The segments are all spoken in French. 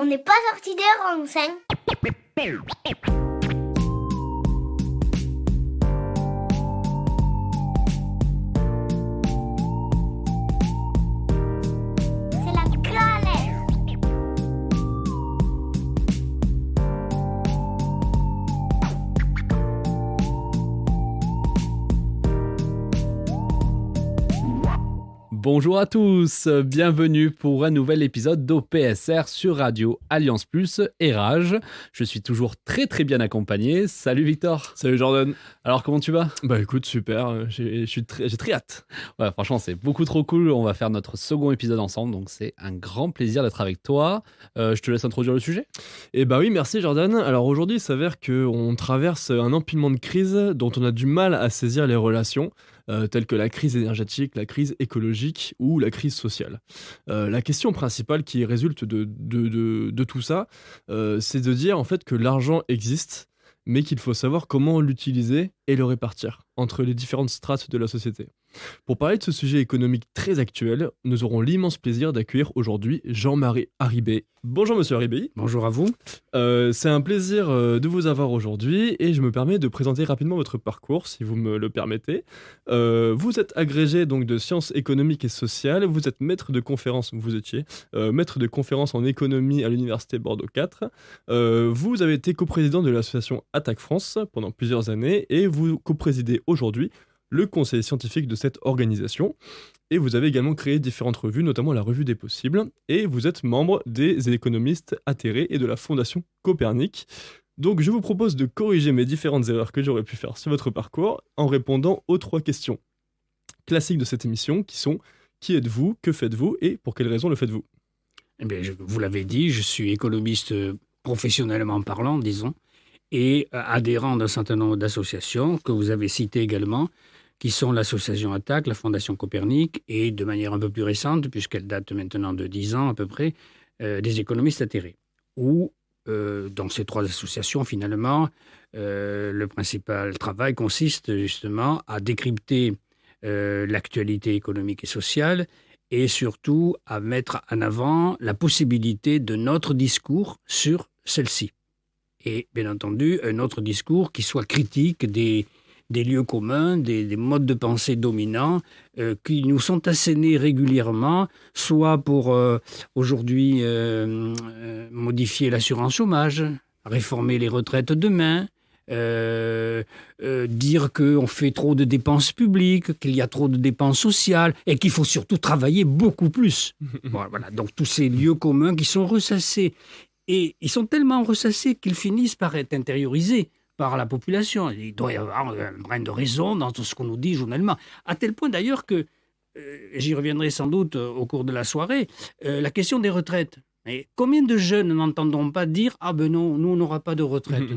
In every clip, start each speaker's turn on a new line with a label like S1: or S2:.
S1: On n'est pas sorti des rangs, hein. C'est la galère.
S2: Bonjour à tous, bienvenue pour un nouvel épisode d'OPSR sur Radio Alliance Plus et Rage. Je suis toujours très bien accompagné. Salut Victor.
S3: Salut Jordan.
S2: Alors comment tu vas ?
S3: Bah écoute, super, j'ai très hâte.
S2: Ouais, franchement c'est beaucoup trop cool, on va faire notre second épisode ensemble, donc c'est un grand plaisir d'être avec toi. Je te laisse introduire le sujet.
S3: Et bah oui, merci Jordan. Alors aujourd'hui, il s'avère qu'on traverse un empilement de crises dont on a du mal à saisir les relations. Telles que la crise énergétique, la crise écologique ou la crise sociale. La question principale qui résulte de tout ça, c'est de dire en fait que l'argent existe, mais qu'il faut savoir comment l'utiliser et le répartir entre les différentes strates de la société. Pour parler de ce sujet économique très actuel, nous aurons l'immense plaisir d'accueillir aujourd'hui Jean-Marie Haribey. Bonjour Monsieur Haribey.
S4: Bonjour à vous.
S3: C'est un plaisir de vous avoir aujourd'hui et je me permets de présenter rapidement votre parcours, si vous me le permettez. Vous êtes agrégé donc de sciences économiques et sociales, vous êtes maître de conférence, maître de conférence en économie à l'université Bordeaux 4. Vous avez été coprésident de l'association Attaque France pendant plusieurs années et vous coprésidez aujourd'hui le conseil scientifique de cette organisation. Et vous avez également créé différentes revues, notamment la Revue des Possibles, et vous êtes membre des économistes atterrés et de la Fondation Copernic. Donc je vous propose de corriger mes différentes erreurs que j'aurais pu faire sur votre parcours en répondant aux 3 questions classiques de cette émission, qui sont: qui êtes-vous, que faites-vous et pour quelles raisons le faites-vous ?
S4: Eh bien, vous l'avez dit, je suis économiste professionnellement parlant, disons, et adhérent d'un certain nombre d'associations que vous avez citées également, qui sont l'association Attaque, la Fondation Copernic, et de manière un peu plus récente, puisqu'elle date maintenant de 10 ans à peu près, des économistes atterrés. Où, dans ces 3 associations, finalement, le principal travail consiste justement à décrypter l'actualité économique et sociale, et surtout à mettre en avant la possibilité de notre discours sur celle-ci. Et bien entendu, un autre discours qui soit critique des lieux communs, des modes de pensée dominants qui nous sont assénés régulièrement, soit pour aujourd'hui modifier l'assurance chômage, réformer les retraites demain, dire qu'on fait trop de dépenses publiques, qu'il y a trop de dépenses sociales et qu'il faut surtout travailler beaucoup plus. Voilà, donc tous ces lieux communs qui sont ressassés. Et ils sont tellement ressassés qu'ils finissent par être intériorisés par la population. Il doit y avoir un brin de raison dans tout ce qu'on nous dit journellement. À tel point d'ailleurs que, j'y reviendrai sans doute au cours de la soirée, la question des retraites. Et combien de jeunes n'entendront pas dire « Ah ben non, nous on n'aura pas de retraite,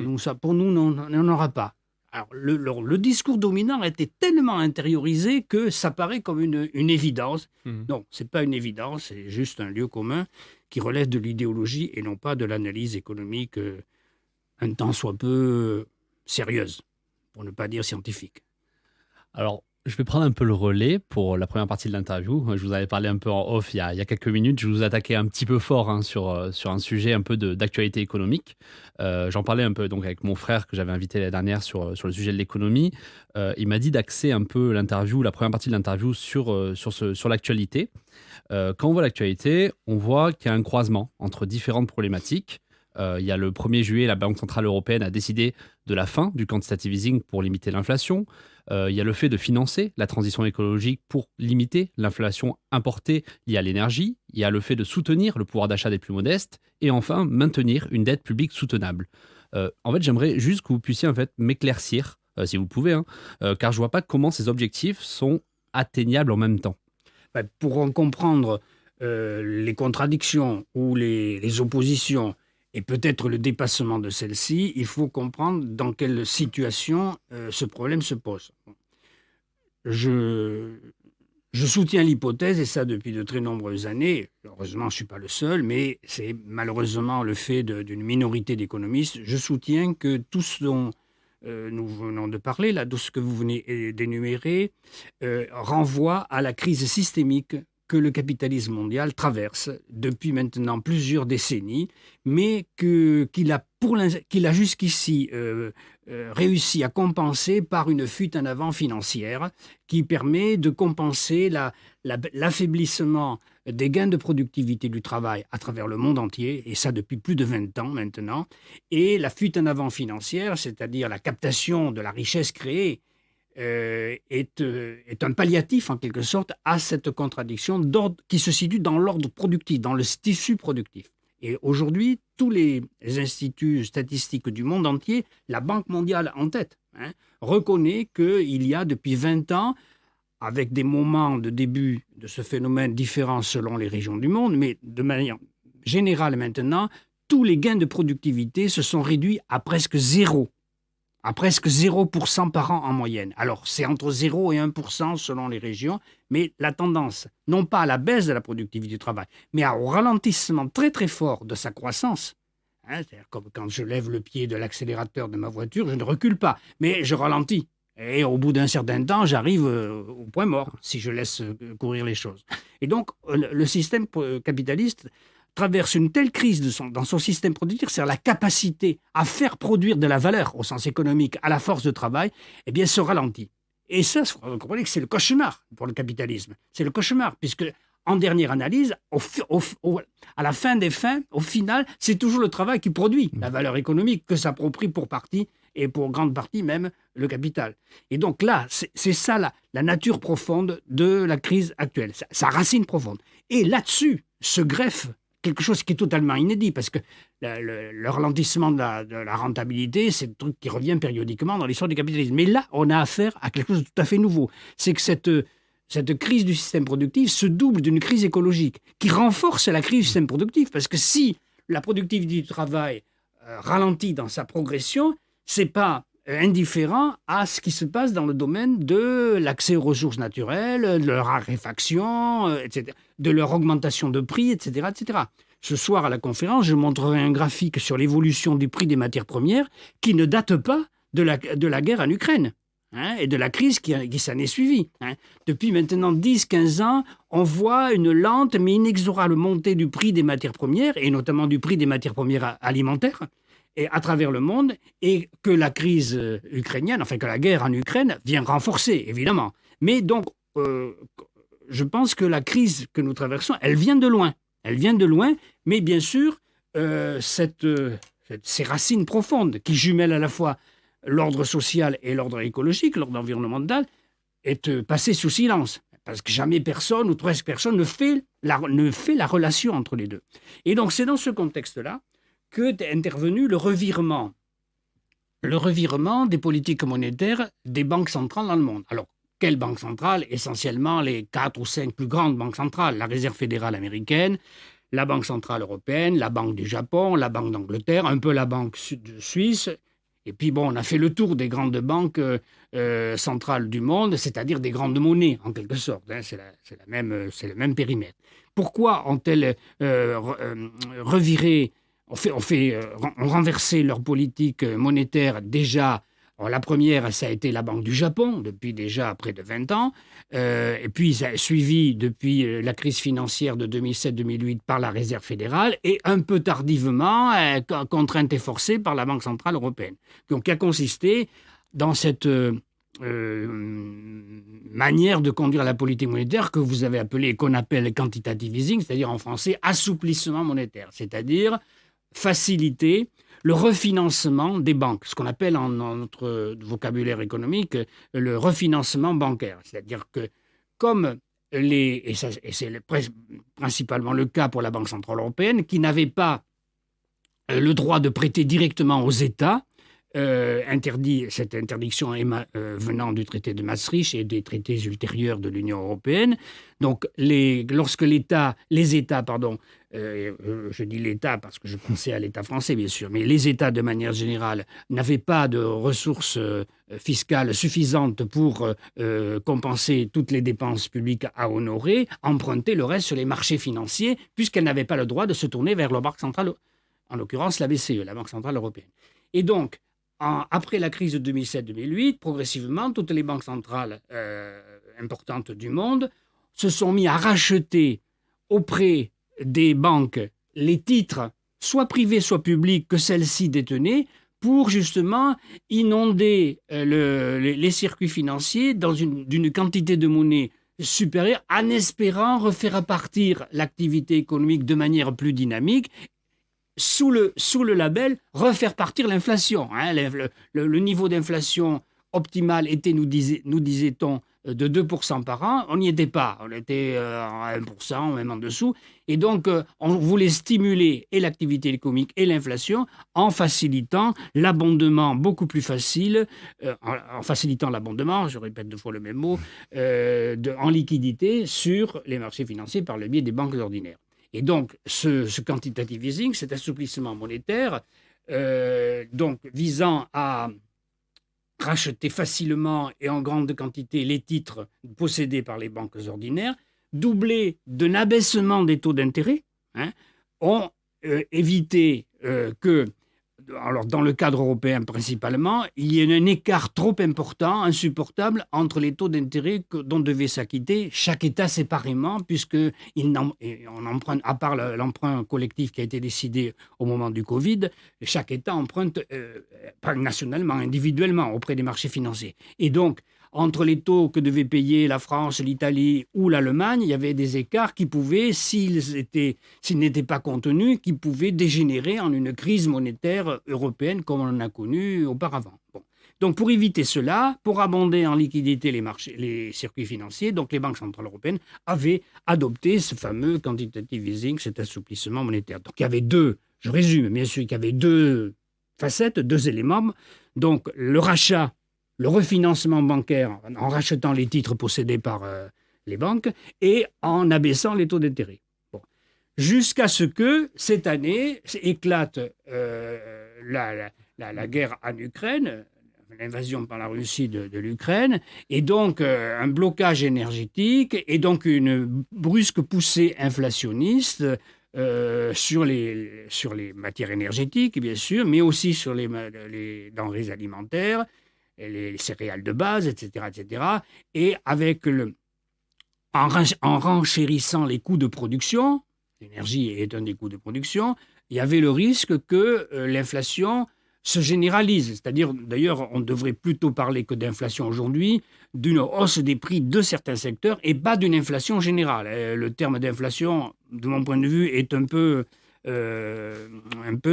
S4: pour nous on n'en aura pas ». Alors le discours dominant a été tellement intériorisé que ça paraît comme une évidence. Non, ce n'est pas une évidence, c'est juste un lieu commun qui relève de l'idéologie et non pas de l'analyse économique un tant soit peu sérieuse, pour ne pas dire scientifique.
S2: Alors, je vais prendre un peu le relais pour la première partie de l'interview. Je vous avais parlé un peu en off il y a quelques minutes. Je vous attaquais un petit peu fort sur un sujet un peu d'actualité économique. J'en parlais un peu donc avec mon frère que j'avais invité l'année dernière sur le sujet de l'économie. Il m'a dit d'axer un peu l'interview, la première partie de l'interview sur l'actualité. Quand on voit l'actualité, on voit qu'il y a un croisement entre différentes problématiques. Il y a le 1er juillet, la Banque Centrale Européenne a décidé de la fin du quantitative easing pour limiter l'inflation. Il y a le fait de financer la transition écologique pour limiter l'inflation importée liée à l'énergie. Il y a le fait de soutenir le pouvoir d'achat des plus modestes. Et enfin, maintenir une dette publique soutenable. En fait, j'aimerais juste que vous puissiez m'éclaircir, si vous pouvez, car je ne vois pas comment ces objectifs sont atteignables en même temps.
S4: Pour en comprendre les contradictions ou les oppositions, et peut-être le dépassement de celle-ci, il faut comprendre dans quelle situation ce problème se pose. Je soutiens l'hypothèse, et ça depuis de très nombreuses années, heureusement je ne suis pas le seul, mais c'est malheureusement le fait d'une minorité d'économistes, je soutiens que tout ce dont nous venons de parler, là, tout ce que vous venez d'énumérer, renvoie à la crise systémique que le capitalisme mondial traverse depuis maintenant plusieurs décennies, mais qu'il a jusqu'ici réussi à compenser par une fuite en avant financière qui permet de compenser l'affaiblissement des gains de productivité du travail à travers le monde entier, et ça depuis plus de 20 ans maintenant, et la fuite en avant financière, c'est-à-dire la captation de la richesse créée, est un palliatif en quelque sorte à cette contradiction qui se situe dans l'ordre productif, dans le tissu productif. Et aujourd'hui, tous les instituts statistiques du monde entier, la Banque mondiale en tête, reconnaît qu'il y a depuis 20 ans, avec des moments de début de ce phénomène différents selon les régions du monde, mais de manière générale maintenant, tous les gains de productivité se sont réduits à presque zéro. À presque 0% par an en moyenne. Alors, c'est entre 0 et 1% selon les régions, mais la tendance, non pas à la baisse de la productivité du travail, mais au ralentissement très très fort de sa croissance. C'est-à-dire comme quand je lève le pied de l'accélérateur de ma voiture, je ne recule pas, mais je ralentis. Et au bout d'un certain temps, j'arrive au point mort, si je laisse courir les choses. Et donc, le système capitaliste traverse une telle crise dans son système productif, c'est-à-dire la capacité à faire produire de la valeur au sens économique à la force de travail, eh bien, se ralentit. Et ça, vous comprenez que c'est le cauchemar pour le capitalisme. C'est le cauchemar, puisque, en dernière analyse, à la fin des fins, au final, c'est toujours le travail qui produit la valeur économique que s'approprie pour partie, et pour grande partie même, le capital. Et donc là, c'est ça la nature profonde de la crise actuelle, sa racine profonde. Et là-dessus se greffe quelque chose qui est totalement inédit, parce que le ralentissement de la rentabilité, c'est un truc qui revient périodiquement dans l'histoire du capitalisme. Mais là, on a affaire à quelque chose de tout à fait nouveau. C'est que cette crise du système productif se double d'une crise écologique, qui renforce la crise du système productif, parce que si la productivité du travail ralentit dans sa progression, c'est pas indifférent à ce qui se passe dans le domaine de l'accès aux ressources naturelles, de leur raréfaction, etc., de leur augmentation de prix, etc., etc. Ce soir, à la conférence, je montrerai un graphique sur l'évolution du prix des matières premières qui ne date pas de la guerre en Ukraine et de la crise qui s'en est suivie. Depuis maintenant 10-15 ans, on voit une lente mais inexorable montée du prix des matières premières, et notamment du prix des matières premières alimentaires, et à travers le monde, et que la crise ukrainienne, enfin que la guerre en Ukraine vient renforcer, évidemment. Mais donc, je pense que la crise que nous traversons, elle vient de loin. Elle vient de loin, mais bien sûr, ces racines profondes qui jumellent à la fois l'ordre social et l'ordre écologique, l'ordre environnemental, est passée sous silence. Parce que jamais personne, ou presque personne, ne fait la relation entre les deux. Et donc, c'est dans ce contexte-là qu'est intervenu le revirement des politiques monétaires des banques centrales dans le monde. Alors, quelles banques centrales? Essentiellement les 4 ou 5 plus grandes banques centrales, la Réserve fédérale américaine, la Banque centrale européenne, la Banque du Japon, la Banque d'Angleterre, un peu la Banque suisse. Et puis bon, on a fait le tour des grandes banques centrales du monde, c'est-à-dire des grandes monnaies, en quelque sorte. C'est le même périmètre. Pourquoi ont-elles reviré, ont renversé leur politique monétaire déjà? Alors, la première, ça a été la Banque du Japon, depuis déjà près de 20 ans. Et puis, ça a suivi depuis la crise financière de 2007-2008 par la Réserve fédérale et un peu tardivement, contrainte et forcée par la Banque centrale européenne. Donc, qui a consisté dans cette manière de conduire la politique monétaire que vous avez appelée, qu'on appelle quantitative easing, c'est-à-dire en français assouplissement monétaire, c'est-à-dire faciliter le refinancement des banques, ce qu'on appelle en notre vocabulaire économique le refinancement bancaire. C'est-à-dire que comme et c'est principalement le cas pour la Banque centrale européenne, qui n'avait pas le droit de prêter directement aux États, cette interdiction venant du traité de Maastricht et des traités ultérieurs de l'Union européenne. Donc, lorsque les États, je dis l'État parce que je pensais à l'État français, bien sûr, mais les États, de manière générale, n'avaient pas de ressources fiscales suffisantes pour compenser toutes les dépenses publiques à honorer, empruntaient le reste sur les marchés financiers, puisqu'elles n'avaient pas le droit de se tourner vers leur banque centrale, en l'occurrence la BCE, la Banque centrale européenne. Et donc, après la crise de 2007-2008, progressivement, toutes les banques centrales importantes du monde se sont mis à racheter auprès des banques les titres, soit privés, soit publics, que celles-ci détenaient, pour justement inonder les circuits financiers d'une quantité de monnaie supérieure, en espérant refaire repartir l'activité économique de manière plus dynamique, sous le label refaire partir l'inflation. Hein. Le niveau d'inflation optimal était, nous disait-on, de 2% par an. On n'y était pas. On était à 1%, même en dessous. Et donc, on voulait stimuler et l'activité économique et l'inflation en facilitant l'abondement beaucoup plus facile, en facilitant l'abondement, je répète 2 fois le même mot, en liquidité sur les marchés financiers par le biais des banques ordinaires. Et donc, ce quantitative easing, cet assouplissement monétaire, donc visant à racheter facilement et en grande quantité les titres possédés par les banques ordinaires, doublé d'un abaissement des taux d'intérêt, ont évité que, alors dans le cadre européen principalement, il y ait un écart trop important, insupportable, entre les taux d'intérêt dont devait s'acquitter chaque État séparément, puisqu'on emprunte, à part l'emprunt collectif qui a été décidé au moment du Covid, chaque État emprunte pas nationalement, individuellement auprès des marchés financiers. Et donc, entre les taux que devaient payer la France, l'Italie ou l'Allemagne, il y avait des écarts qui pouvaient, s'ils n'étaient pas contenus, qui pouvaient dégénérer en une crise monétaire européenne comme on en a connu auparavant. Bon. Donc pour éviter cela, pour abonder en liquidité les circuits financiers, donc les banques centrales européennes avaient adopté ce fameux quantitative easing, cet assouplissement monétaire. Donc il y avait je résume bien sûr, il y avait 2 facettes, 2 éléments. Donc le refinancement bancaire en rachetant les titres possédés par les banques et en abaissant les taux d'intérêt. Bon. Jusqu'à ce que, cette année, éclate la guerre en Ukraine, l'invasion par la Russie de l'Ukraine, et donc un blocage énergétique, et donc une brusque poussée inflationniste sur les matières énergétiques, bien sûr, mais aussi sur les denrées alimentaires, les céréales de base, etc., etc. Et en renchérissant les coûts de production, l'énergie est un des coûts de production, il y avait le risque que l'inflation se généralise. C'est-à-dire, d'ailleurs, on devrait plutôt parler que d'inflation aujourd'hui, d'une hausse des prix de certains secteurs et pas d'une inflation générale. Le terme d'inflation, de mon point de vue, est un peu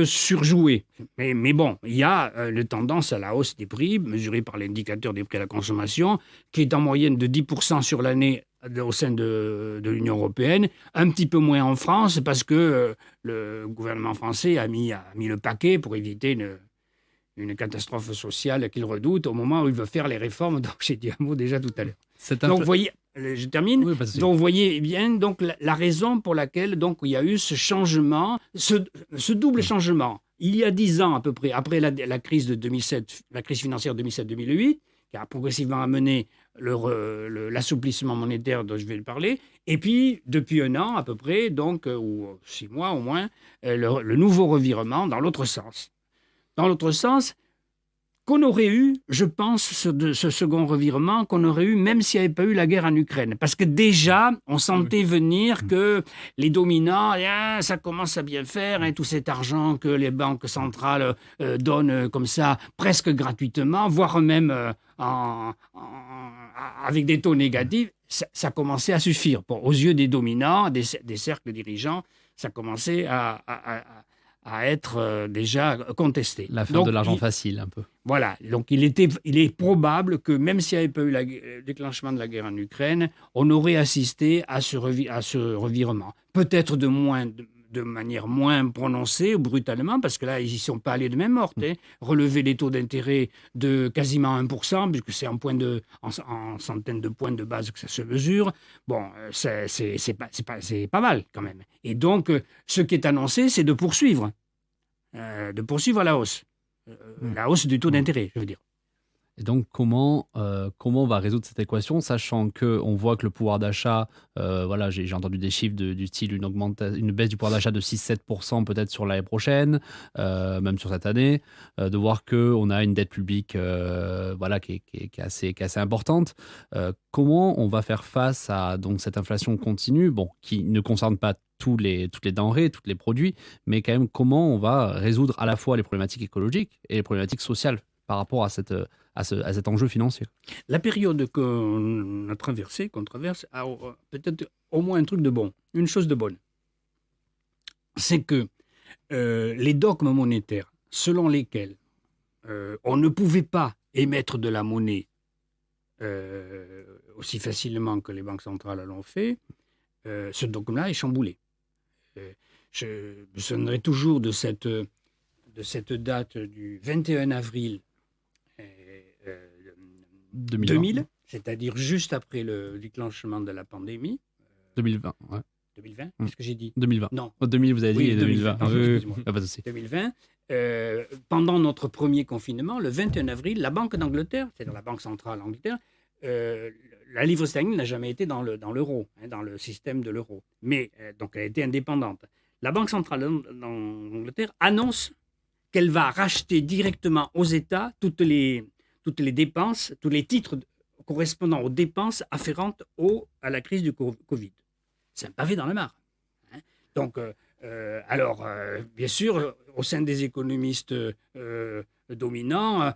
S4: surjoué. Mais bon, il y a une tendance à la hausse des prix, mesurée par l'indicateur des prix à la consommation, qui est en moyenne de 10% sur l'année au sein de l'Union européenne, un petit peu moins en France, parce que le gouvernement français a mis le paquet pour éviter une catastrophe sociale qu'il redoute au moment où il veut faire les réformes dont j'ai dit un mot déjà tout à l'heure. Donc, vous voyez, je termine. Oui, donc, vous voyez bien donc, la raison pour laquelle donc, il y a eu ce changement, ce double changement. Il y a 10 ans à peu près, après la crise de 2007, la crise financière de 2007-2008, qui a progressivement amené l'assouplissement monétaire dont je vais parler, et puis depuis 1 an à peu près, donc, ou 6 mois au moins, le nouveau revirement dans l'autre sens. Dans l'autre sens, qu'on aurait eu, je pense, ce second revirement, qu'on aurait eu même s'il n'y avait pas eu la guerre en Ukraine. Parce que déjà, on sentait venir que les dominants, ça commence à bien faire, tout cet argent que les banques centrales donnent comme ça, presque gratuitement, voire même avec des taux négatifs, ça commençait à suffire. Aux yeux des dominants, des cercles dirigeants, ça commençait à être déjà contesté.
S2: La fin de l'argent facile, un peu.
S4: Voilà. Donc, il est probable que même s'il n'y avait pas eu le déclenchement de la guerre en Ukraine, on aurait assisté à ce revirement. Peut-être de manière moins prononcée ou brutalement, parce que là, ils n'y sont pas allés de même morte. Relever les taux d'intérêt de quasiment 1%, puisque c'est en centaines de points de base que ça se mesure, bon, c'est pas mal quand même. Et donc, ce qui est annoncé, c'est de poursuivre à la hausse. La hausse du taux d'intérêt, je veux dire.
S2: Et donc, comment on va résoudre cette équation, sachant qu'on voit que le pouvoir d'achat, voilà, j'ai entendu des chiffres du style une baisse du pouvoir d'achat de 6-7% peut-être sur l'année prochaine, même sur cette année, de voir qu'on a une dette publique voilà, qui est assez importante. Comment on va faire face à donc, cette inflation continue, bon, qui ne concerne pas toutes les denrées, tous les produits, mais quand même comment on va résoudre à la fois les problématiques écologiques et les problématiques sociales par rapport à cet enjeu financier.
S4: La période qu'on traverse, a peut-être au moins un truc de bon, une chose de bonne. C'est que les dogmes monétaires selon lesquels on ne pouvait pas émettre de la monnaie aussi facilement que les banques centrales l'ont fait, ce dogme-là est chamboulé. Je me souviendrai toujours de cette date du 21 avril 2000, c'est-à-dire juste après le déclenchement de la pandémie.
S2: 2020, ouais.
S4: 2020, qu'est-ce que j'ai dit?
S2: 2020.
S4: Non.
S2: 2000, vous avez dit,
S4: Oui,
S2: et 2020.
S4: pardon, excusez-moi.
S2: Pas de souci.
S4: 2020, pendant notre premier confinement, le 21 avril, la Banque d'Angleterre, c'est-à-dire la Banque centrale d'Angleterre, la livre sterling n'a jamais été dans l'euro, dans le système de l'euro. Mais, donc, elle a été indépendante. La Banque centrale d'Angleterre annonce qu'elle va racheter directement aux États toutes les dépenses, tous les titres correspondant aux dépenses afférentes à la crise du Covid. C'est un pavé dans la mare. Hein. Donc, bien sûr, au sein des économistes dominants,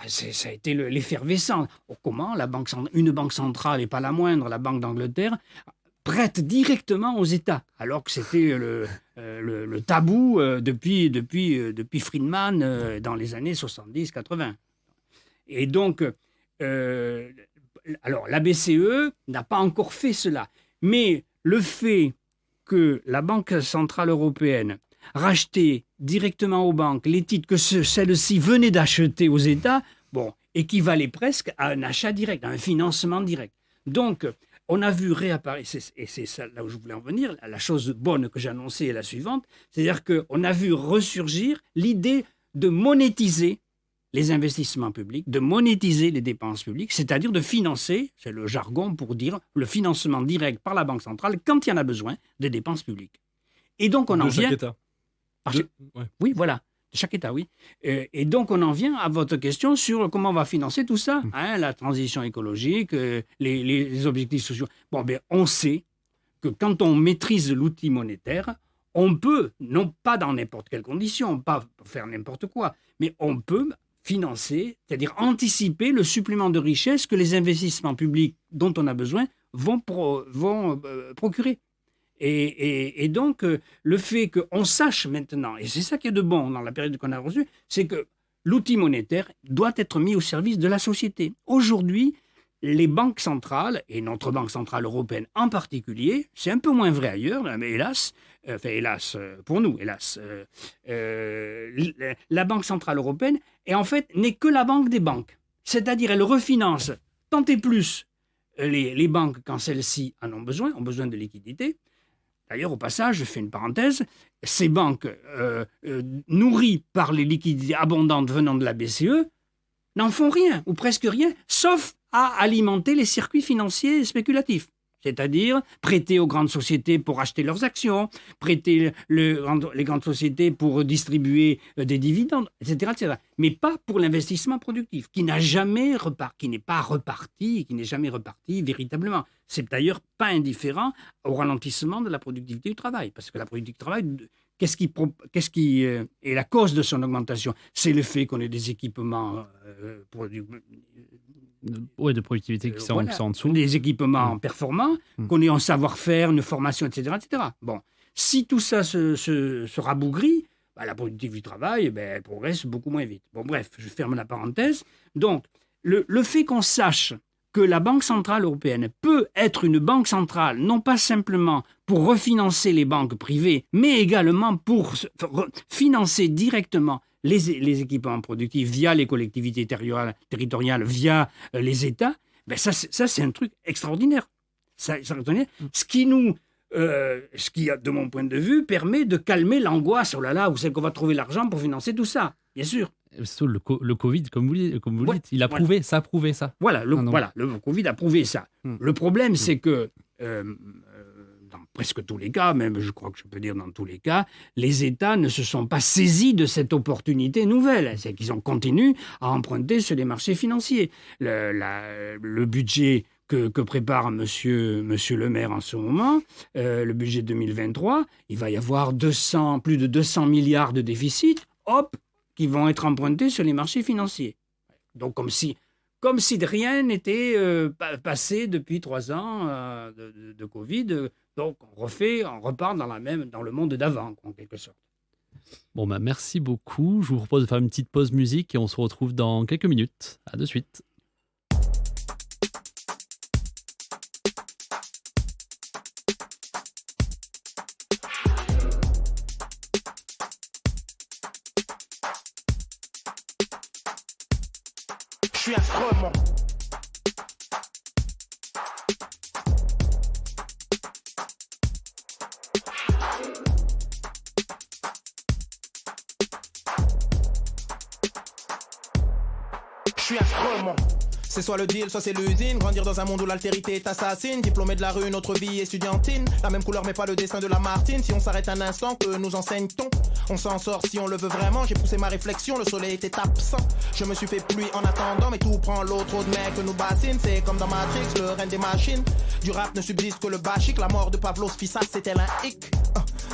S4: ça a été l'effervescence. Comment une banque centrale, et pas la moindre, la Banque d'Angleterre, prête directement aux États, alors que c'était le tabou depuis Friedman dans les années 70-80. Et donc, alors la BCE n'a pas encore fait cela, mais le fait que la Banque centrale européenne rachetait directement aux banques les titres que celles-ci venaient d'acheter aux États, bon, équivalait presque à un achat direct, à un financement direct. Donc, on a vu réapparaître, et c'est ça là où je voulais en venir, la chose bonne que j'ai annoncée est la suivante, c'est-à-dire qu'on a vu ressurgir l'idée de monétiser les investissements publics, de monétiser les dépenses publiques, c'est-à-dire de financer, c'est le jargon pour dire le financement direct par la Banque centrale quand il y en a besoin des dépenses publiques. Et donc on en vient...
S3: Chaque État.
S4: Ouais. Oui, voilà, de chaque État, oui. Et donc on en vient à votre question sur comment on va financer tout ça, hein, la transition écologique, les objectifs sociaux. Bon, ben, on sait que quand on maîtrise l'outil monétaire, on peut, non pas dans n'importe quelle condition, pas faire n'importe quoi, mais on peut financer, c'est-à-dire anticiper le supplément de richesse que les investissements publics dont on a besoin vont procurer. Et donc, le fait qu'on sache maintenant, et c'est ça qui est de bon dans la période qu'on a reçue, c'est que l'outil monétaire doit être mis au service de la société. Aujourd'hui, les banques centrales, et notre Banque centrale européenne en particulier, c'est un peu moins vrai ailleurs, mais hélas, pour nous, la Banque centrale européenne en fait n'est que la banque des banques. C'est-à-dire elle refinance tant et plus les banques quand celles-ci en ont besoin de liquidités. D'ailleurs, au passage, je fais une parenthèse, ces banques nourries par les liquidités abondantes venant de la BCE n'en font rien, ou presque rien, sauf à alimenter les circuits financiers spéculatifs. C'est-à-dire prêter aux grandes sociétés pour acheter leurs actions, prêter les grandes sociétés pour distribuer des dividendes, etc., etc. Mais pas pour l'investissement productif, qui n'est jamais reparti véritablement. C'est d'ailleurs pas indifférent au ralentissement de la productivité du travail, parce que la productivité du travail, qu'est-ce qui est la cause de son augmentation? C'est le fait qu'on ait des équipements
S2: de productivité qui sont en dessous.
S4: Des équipements performants, qu'on ait un savoir-faire, une formation, etc., etc. Bon, si tout ça se rabougrit, la productivité du travail, elle progresse beaucoup moins vite. Bon, bref, je ferme la parenthèse. Donc, le fait qu'on sache que la Banque centrale européenne peut être une banque centrale, non pas simplement pour refinancer les banques privées, mais également pour financer directement les équipements productifs via les collectivités territoriales, via les États, ça c'est un truc extraordinaire. Ce qui, de mon point de vue, permet de calmer l'angoisse. Oh là là, où c'est qu'on va trouver l'argent pour financer tout ça? Bien sûr.
S2: Le Covid, comme vous
S4: Ouais,
S2: dites, il a
S4: voilà.
S2: prouvé, ça a prouvé ça.
S4: Voilà,
S2: Ah non.
S4: le Covid a prouvé ça. Le problème, c'est que dans presque tous les cas, même je crois que je peux dire dans tous les cas, les États ne se sont pas saisis de cette opportunité nouvelle. C'est qu'ils ont continué à emprunter sur les marchés financiers. Le budget que prépare monsieur Le Maire en ce moment, le budget 2023, il va y avoir plus de 200 milliards de déficit, hop, qui vont être empruntés sur les marchés financiers. Donc comme si de rien n'était passé depuis 3 ans de Covid. Donc on repart dans le monde d'avant, en quelque sorte.
S2: Bon, bah, merci beaucoup. Je vous propose de faire une petite pause musique et on se retrouve dans quelques minutes. À de suite.
S5: Je suis instrument. Je suis instrument. C'est soit le deal, soit c'est l'usine. Grandir dans un monde où l'altérité est assassine. Diplômé de la rue, notre vie estudiantine. La même couleur mais pas le dessin de la Martine. Si on s'arrête un instant, que nous enseigne-t-on? On s'en sort si on le veut vraiment. J'ai poussé ma réflexion, le soleil était absent. Je me suis fait pluie en attendant, mais tout prend l'eau. Trop de mecs que nous bassinent. C'est comme dans Matrix, le règne des machines. Du rap ne subsiste que le basique. La mort de Pavlos Fissas, c'était un hic.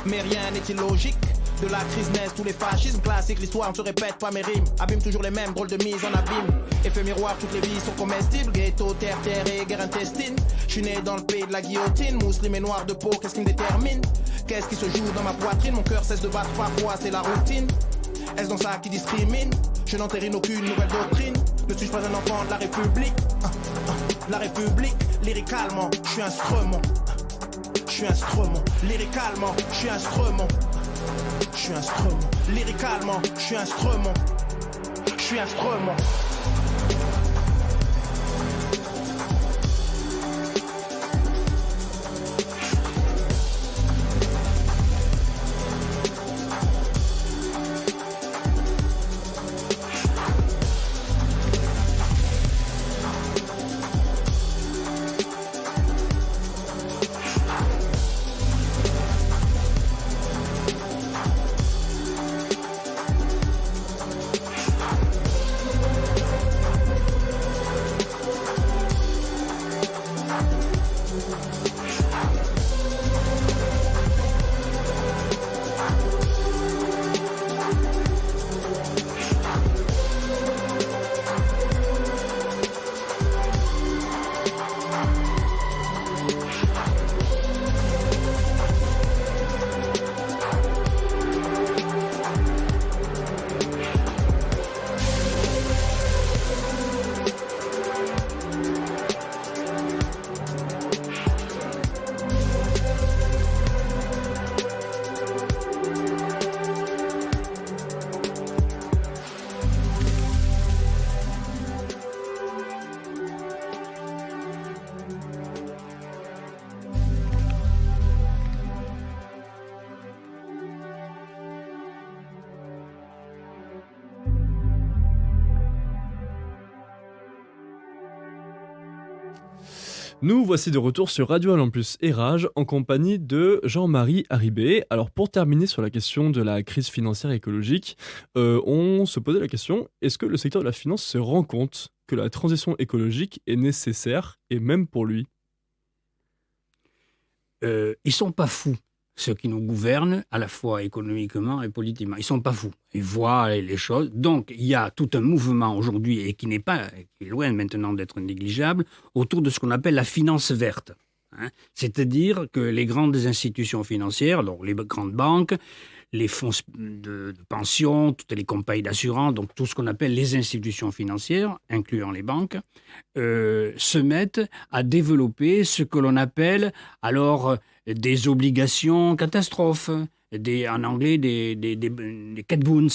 S5: Mais rien n'est illogique. De la crise naissent tous les fascismes classiques. L'histoire ne se répète pas, mes rimes abîment toujours les mêmes drôles de mise en abîme. Effet miroir, toutes les vies sont comestibles. Ghetto, terre et guerre intestine. Je suis né dans le pays de la guillotine. Musulman et noir de peau, qu'est-ce qui me détermine? Qu'est-ce qui se joue dans ma poitrine? Mon cœur cesse de battre parfois, c'est la routine. Est-ce dans ça qui discrimine? Je n'entérine aucune nouvelle doctrine. Ne suis-je pas un enfant de la République? La République, lyricalement, je suis instrument. Je suis instrument, lyricalement, je suis instrument. Je suis instrument, lyricalement, je suis instrument. Je suis instrument.
S3: Nous voici de retour sur Radio Alampus et Rage en compagnie de Jean-Marie Haribé. Alors pour terminer sur la question de la crise financière et écologique, on se posait la question, est-ce que le secteur de la finance se rend compte que la transition écologique est nécessaire et même pour lui?
S4: Ils sont pas fous, ceux qui nous gouvernent, à la fois économiquement et politiquement. Ils sont pas fous. Ils voient les choses. Donc, il y a tout un mouvement aujourd'hui, et qui est loin maintenant d'être négligeable, autour de ce qu'on appelle la finance verte. C'est-à-dire que les grandes institutions financières, donc les grandes banques, les fonds de pension, toutes les compagnies d'assurance, donc tout ce qu'on appelle les institutions financières, incluant les banques, se mettent à développer ce que l'on appelle alors des obligations catastrophes, en anglais des cat bonds,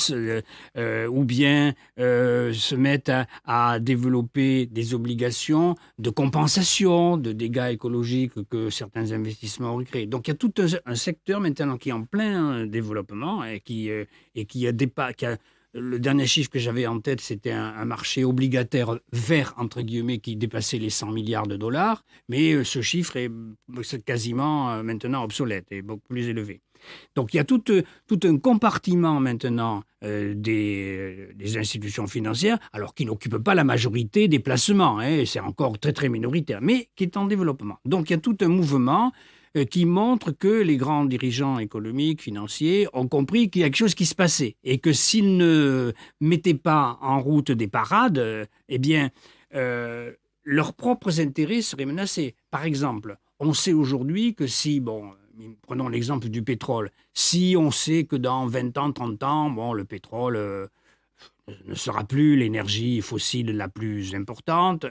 S4: ou bien se mettent à développer des obligations de compensation de dégâts écologiques que certains investissements auraient créés. Donc il y a tout un secteur maintenant qui est en plein développement et qui a le dernier chiffre que j'avais en tête, c'était un marché obligataire vert, entre guillemets, qui dépassait les 100 milliards de dollars. Mais ce chiffre c'est quasiment maintenant obsolète et beaucoup plus élevé. Donc il y a tout un compartiment maintenant des institutions financières, alors qui n'occupent pas la majorité des placements, hein, c'est encore très très minoritaire, mais qui est en développement. Donc il y a tout un mouvement qui montre que les grands dirigeants économiques, financiers ont compris qu'il y a quelque chose qui se passait et que s'ils ne mettaient pas en route des parades, eh bien leurs propres intérêts seraient menacés. Par exemple, on sait aujourd'hui que prenons l'exemple du pétrole. Si on sait que dans 20 ans, 30 ans, le pétrole ne sera plus l'énergie fossile la plus importante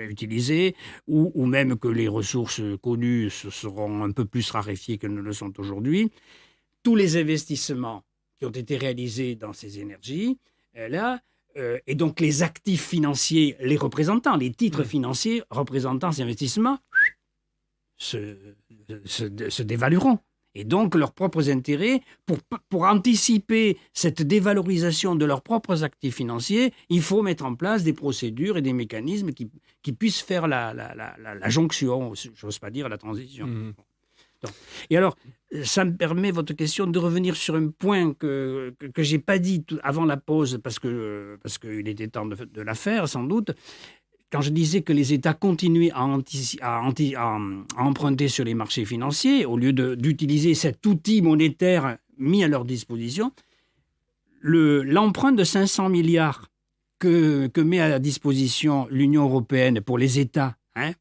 S4: utilisée, ou même que les ressources connues seront un peu plus raréfiées qu'elles ne le sont aujourd'hui, tous les investissements qui ont été réalisés dans ces énergies, et donc les actifs financiers, les représentants, les titres financiers représentant ces investissements, se dévalueront. Et donc, leurs propres intérêts, pour anticiper cette dévalorisation de leurs propres actifs financiers, il faut mettre en place des procédures et des mécanismes qui puissent faire la jonction, j'ose pas dire la transition. Donc, et alors, ça me permet, votre question, de revenir sur un point que je n'ai pas dit avant la pause, parce qu'il était temps de la faire, sans doute. Quand je disais que les États continuaient à emprunter sur les marchés financiers, au lieu d'utiliser cet outil monétaire mis à leur disposition, l'emprunt de 500 milliards que met à la disposition l'Union européenne pour les États,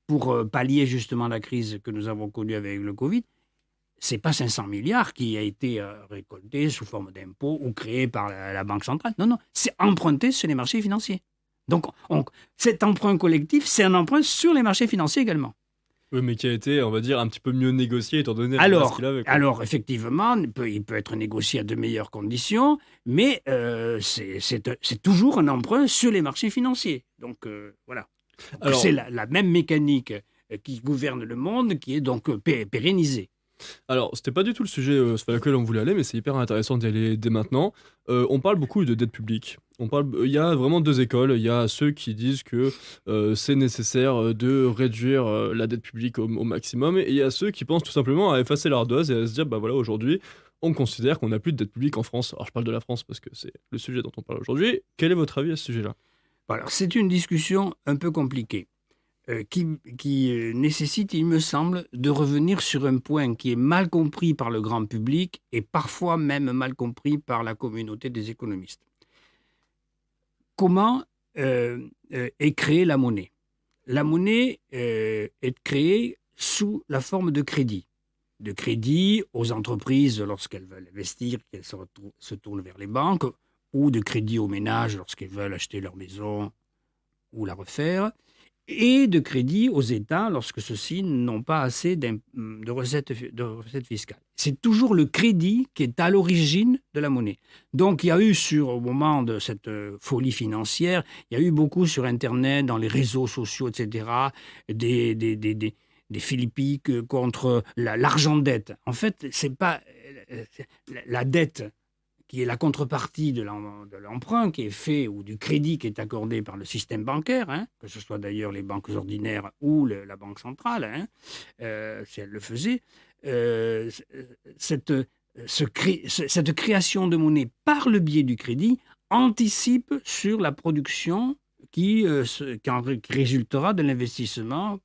S4: pour pallier justement la crise que nous avons connue avec le Covid, c'est pas 500 milliards qui a été récolté sous forme d'impôts ou créé par la Banque centrale. Non, c'est emprunté sur les marchés financiers. Donc, cet emprunt collectif, c'est un emprunt sur les marchés financiers également.
S3: Oui, mais qui a été, on va dire, un petit peu mieux négocié étant donné la place qu'il avait.
S4: Alors, effectivement, il peut être négocié à de meilleures conditions, mais c'est toujours un emprunt sur les marchés financiers. Donc, voilà. Alors, c'est la même mécanique qui gouverne le monde qui est donc pérennisée.
S3: Alors, c'était pas du tout le sujet sur lequel on voulait aller, mais c'est hyper intéressant d'y aller dès maintenant. On parle beaucoup de dette publique. Il y a vraiment deux écoles. Il y a ceux qui disent que c'est nécessaire de réduire la dette publique au maximum, et il y a ceux qui pensent tout simplement à effacer l'ardoise et à se dire, bah voilà, aujourd'hui, on considère qu'on n'a plus de dette publique en France. Alors, je parle de la France parce que c'est le sujet dont on parle aujourd'hui. Quel est votre avis à ce sujet-là ?
S4: Alors, c'est une discussion un peu compliquée. Qui nécessite, il me semble, de revenir sur un point qui est mal compris par le grand public et parfois même mal compris par la communauté des économistes. Comment est créée la monnaie ? La monnaie est créée sous la forme de crédit. De crédit aux entreprises lorsqu'elles veulent investir, qu'elles se tournent vers les banques, ou de crédit aux ménages lorsqu'elles veulent acheter leur maison ou la refaire, et de crédit aux États lorsque ceux-ci n'ont pas assez de recettes fiscales. C'est toujours le crédit qui est à l'origine de la monnaie. Donc il y a eu au moment de cette folie financière, il y a eu beaucoup sur Internet, dans les réseaux sociaux, etc., des philippiques contre l'argent-dette. En fait, c'est pas la dette qui est la contrepartie de l'emprunt qui est fait ou du crédit qui est accordé par le système bancaire, que ce soit d'ailleurs les banques ordinaires ou la Banque centrale, si elle le faisait, cette création de monnaie par le biais du crédit anticipe sur la production qui résultera de l'investissement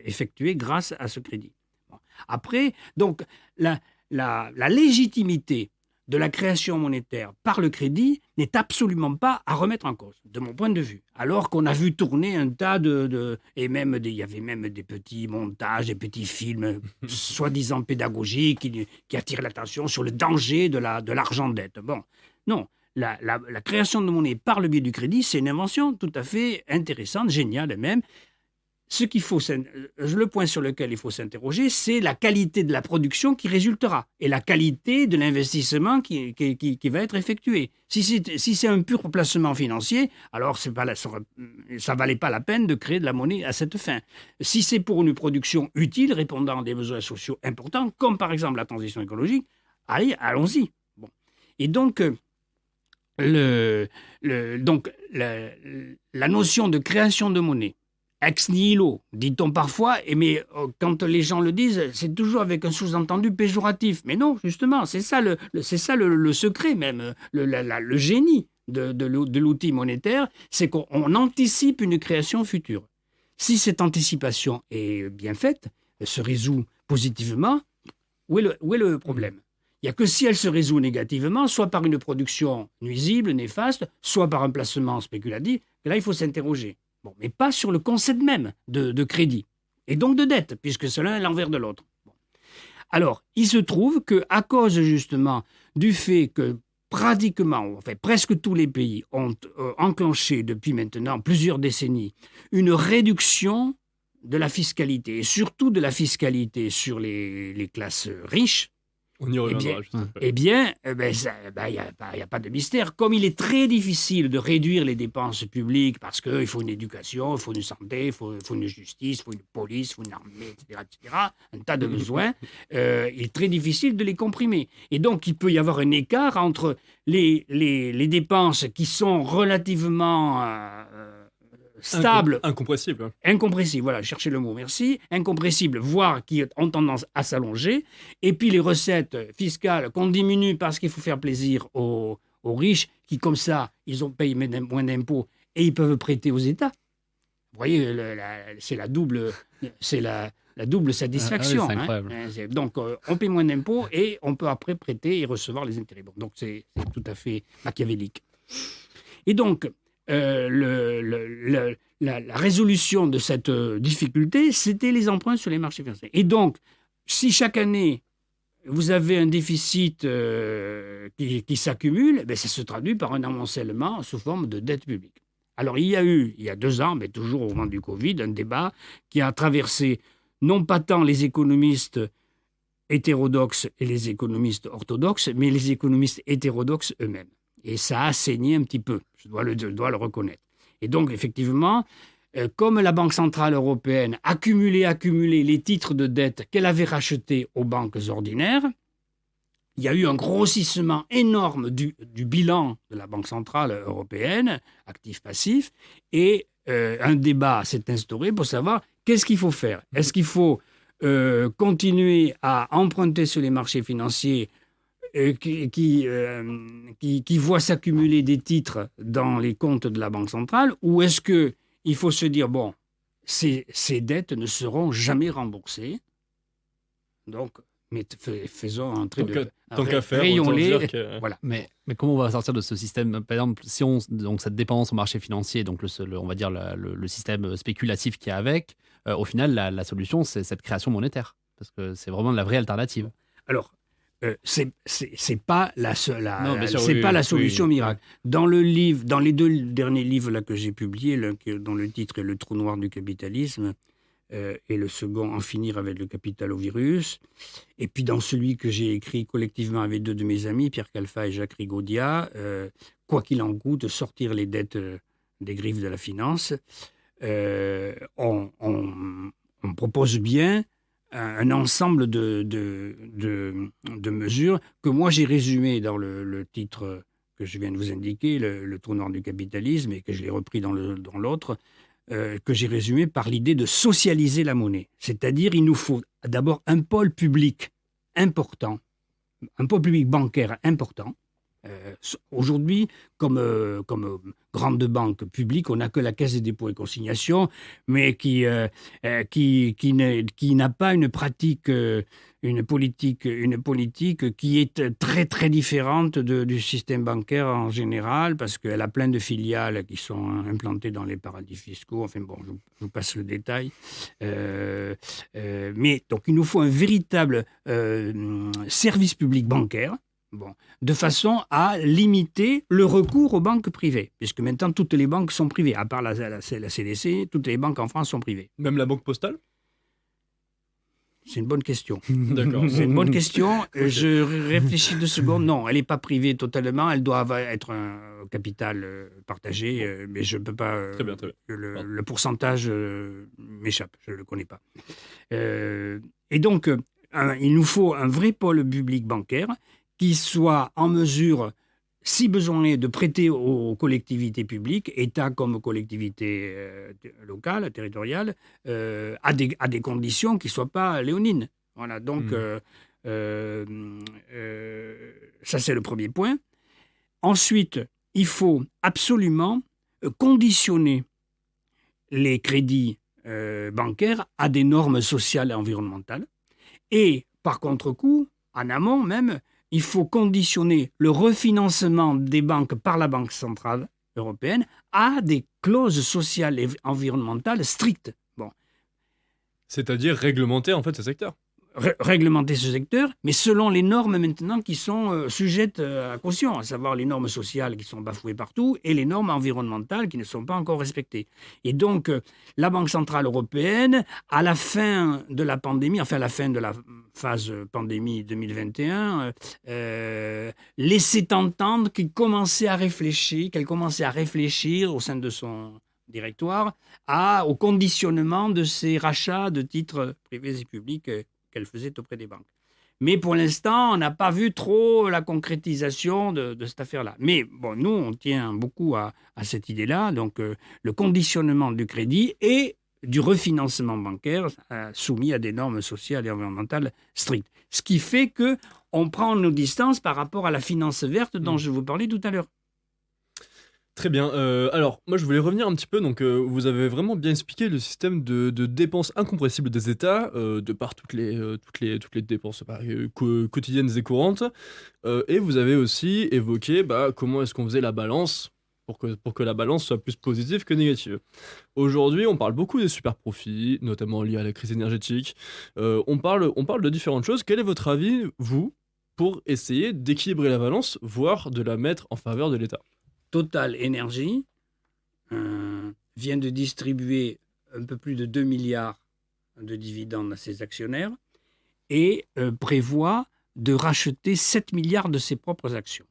S4: effectué grâce à ce crédit. Bon. Après, donc, la légitimité de la création monétaire par le crédit n'est absolument pas à remettre en cause, de mon point de vue. Alors qu'on a vu tourner un tas et même il y avait même des petits montages, des petits films soi-disant pédagogiques qui attirent l'attention sur le danger de l'argent-dette. Bon, non, la création de monnaie par le biais du crédit, c'est une invention tout à fait intéressante, géniale même. Le point sur lequel il faut s'interroger, c'est la qualité de la production qui résultera et la qualité de l'investissement qui va être effectué. Si c'est un pur placement financier, alors ça valait pas la peine de créer de la monnaie à cette fin. Si c'est pour une production utile, répondant à des besoins sociaux importants, comme par exemple la transition écologique, allez, allons-y. Bon. Et donc, donc, la notion de création de monnaie, ex nihilo, dit-on parfois, mais quand les gens le disent, c'est toujours avec un sous-entendu péjoratif. Mais non, justement, c'est ça le secret même, le génie de l'outil monétaire, c'est qu'on anticipe une création future. Si cette anticipation est bien faite, elle se résout positivement, où est le problème ? Il n'y a que si elle se résout négativement, soit par une production nuisible, néfaste, soit par un placement spéculatif, que là, il faut s'interroger. Bon, mais pas sur le concept même de crédit, et donc de dette, puisque c'est l'un est l'envers de l'autre. Bon. Alors, il se trouve qu'à cause justement du fait que pratiquement, enfin presque tous les pays ont enclenché depuis maintenant plusieurs décennies une réduction de la fiscalité, et surtout de la fiscalité sur les classes riches,
S3: On y reviendra juste après.
S4: eh bien, il n'y a pas de mystère. Comme il est très difficile de réduire les dépenses publiques parce qu'il faut une éducation, il faut une santé, il faut une justice, il faut une police, il faut une armée, etc., un tas de besoins, il est très difficile de les comprimer. Et donc, il peut y avoir un écart entre les dépenses qui sont relativement stables,
S3: Incompressible.
S4: incompressibles, voilà, cherchez le mot, merci, incompressibles, voire qui ont tendance à s'allonger, et puis les recettes fiscales qu'on diminue parce qu'il faut faire plaisir aux riches, qui comme ça, payent moins d'impôts et ils peuvent prêter aux États. Vous voyez, c'est la double satisfaction.
S2: Ah oui, c'est incroyable.
S4: Donc, on paye moins d'impôts et on peut après prêter et recevoir les intérêts. Bon, donc, c'est tout à fait machiavélique. Et donc, la résolution de cette difficulté, c'était les emprunts sur les marchés financiers. Et donc, si chaque année, vous avez un déficit qui s'accumule, ça se traduit par un amoncellement sous forme de dette publique. Alors, il y a eu, il y a 2 ans, mais toujours au moment du Covid, un débat qui a traversé non pas tant les économistes hétérodoxes et les économistes orthodoxes, mais les économistes hétérodoxes eux-mêmes. Et ça a saigné un petit peu, je dois le reconnaître. Et donc, effectivement, comme la Banque Centrale Européenne accumulait les titres de dette qu'elle avait rachetés aux banques ordinaires, il y a eu un grossissement énorme du bilan de la Banque Centrale Européenne, actif-passif, et un débat s'est instauré pour savoir qu'est-ce qu'il faut faire. Est-ce qu'il faut continuer à emprunter sur les marchés financiers qui voit s'accumuler des titres dans les comptes de la Banque centrale, ou est-ce qu'il faut se dire, bon, ces dettes ne seront jamais remboursées, donc faisons un trait de...
S3: Tant qu'à faire,
S4: rayons-les,
S3: autant dire que...
S4: voilà.
S2: Mais comment on va sortir de ce système? Par exemple, si donc cette dépendance au marché financier, donc on va dire le système spéculatif qu'il y a avec, au final, la solution, c'est cette création monétaire. Parce que c'est vraiment la vraie alternative.
S4: Alors, c'est pas la solution
S2: oui.
S4: miracle. Dans les 2 derniers livres là que j'ai publiés, l'un dont le titre est Le trou noir du capitalisme, et le second En finir avec le capital au virus, et puis dans celui que j'ai écrit collectivement avec 2 de mes amis, Pierre Calfa et Jacques Rigaudia, Quoi qu'il en coûte, sortir les dettes des griffes de la finance, on propose bien un ensemble de mesures que moi j'ai résumées dans le titre que je viens de vous indiquer, le trou noir du capitalisme, et que je l'ai repris dans l'autre, que j'ai résumé par l'idée de socialiser la monnaie. C'est-à-dire, il nous faut d'abord un pôle public important, un pôle public bancaire important. Aujourd'hui, comme grande banque publique, on n'a que la Caisse des dépôts et consignations, mais qui n'a pas une politique qui est très très différente du système bancaire en général, parce qu'elle a plein de filiales qui sont implantées dans les paradis fiscaux. Enfin bon, je vous passe le détail. Mais donc il nous faut un véritable service public bancaire. Bon, de façon à limiter le recours aux banques privées, puisque maintenant toutes les banques sont privées, à part la CDC, toutes les banques en France sont privées.
S3: Même la Banque Postale?
S4: C'est une bonne question.
S3: D'accord.
S4: C'est une bonne question. Je réfléchis 2 secondes. Non, elle n'est pas privée totalement. Elle doit être un capital partagé, mais je ne peux pas...
S3: Très bien, très bien.
S4: Le pourcentage m'échappe, je ne le connais pas. Et donc, il nous faut un vrai pôle public bancaire qui soit en mesure si besoin est de prêter aux collectivités publiques, État comme collectivités locales, territoriales, à des conditions qui ne soient pas léonines. Voilà, donc ça c'est le premier point. Ensuite, il faut absolument conditionner les crédits bancaires à des normes sociales et environnementales. Et par contre-coup, en amont même, il faut conditionner le refinancement des banques par la Banque centrale européenne à des clauses sociales et environnementales strictes. Bon,
S3: C'est-à-dire réglementer en fait ce secteur.
S4: réglementer ce secteur, mais selon les normes maintenant qui sont sujettes à caution, à savoir les normes sociales qui sont bafouées partout et les normes environnementales qui ne sont pas encore respectées. Et donc, la Banque centrale européenne, à la fin de la pandémie, enfin à la fin de la phase pandémie 2021, laissait entendre qu'elle commençait à réfléchir au sein de son directoire au conditionnement de ces rachats de titres privés et publics qu'elle faisait auprès des banques. Mais pour l'instant, on n'a pas vu trop la concrétisation de cette affaire-là. Mais bon, nous, on tient beaucoup à cette idée-là, donc le conditionnement du crédit et du refinancement bancaire soumis à des normes sociales et environnementales strictes. Ce qui fait qu'on prend nos distances par rapport à la finance verte dont je vous parlais tout à l'heure.
S3: Très bien. Alors, moi, je voulais revenir un petit peu. Donc, vous avez vraiment bien expliqué le système de dépenses incompressibles des États, de par toutes les dépenses quotidiennes et courantes. Et vous avez aussi évoqué comment est-ce qu'on faisait la balance pour que la balance soit plus positive que négative. Aujourd'hui, on parle beaucoup des super profits, notamment liés à la crise énergétique. On parle de différentes choses. Quel est votre avis, vous, pour essayer d'équilibrer la balance, voire de la mettre en faveur de l'État ?
S4: Total Énergie vient de distribuer un peu plus de 2 milliards de dividendes à ses actionnaires et prévoit de racheter 7 milliards de ses propres actions.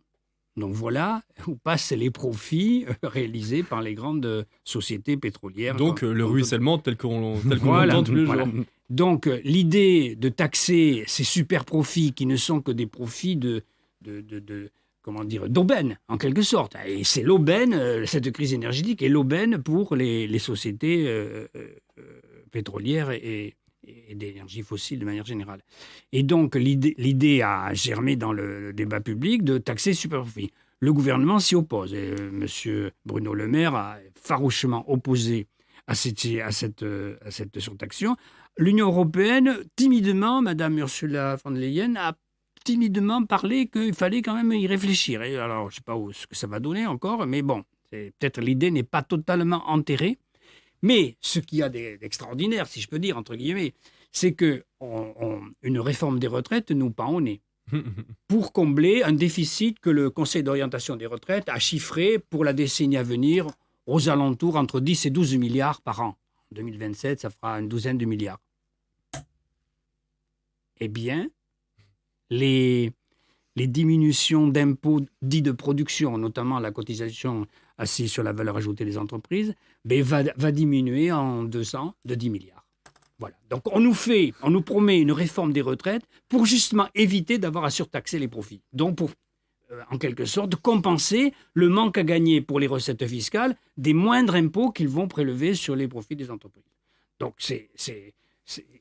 S4: Donc voilà où passent les profits réalisés par les grandes sociétés pétrolières.
S3: Donc le ruissellement tel qu'on
S4: voilà,
S3: l'entend tous les
S4: voilà.
S3: jours.
S4: Donc l'idée de taxer ces super profits qui ne sont que des profits d'aubaine, en quelque sorte. Et c'est l'aubaine, cette crise énergétique est l'aubaine pour les sociétés pétrolières et d'énergie fossile de manière générale. Et donc, l'idée a germé dans le débat public de taxer super profits. Le gouvernement s'y oppose. M. Bruno Le Maire a farouchement opposé à cette surtaxation. L'Union européenne, timidement, Mme Ursula von der Leyen, a timidement parlé qu'il fallait quand même y réfléchir. Et alors, je ne sais pas ce que ça va donner encore, mais bon, peut-être l'idée n'est pas totalement enterrée. Mais ce qu'il y a d'extraordinaire, si je peux dire, entre guillemets, c'est qu'une réforme des retraites nous pend au nez pour combler un déficit que le Conseil d'orientation des retraites a chiffré pour la décennie à venir aux alentours entre 10 et 12 milliards par an. En 2027, ça fera une douzaine de milliards. Eh bien, les diminutions d'impôts dits de production, notamment la cotisation assise sur la valeur ajoutée des entreprises, va diminuer en 2 ans de 10 milliards. Voilà. Donc on nous promet une réforme des retraites pour justement éviter d'avoir à surtaxer les profits. Donc pour, en quelque sorte, compenser le manque à gagner pour les recettes fiscales des moindres impôts qu'ils vont prélever sur les profits des entreprises. Donc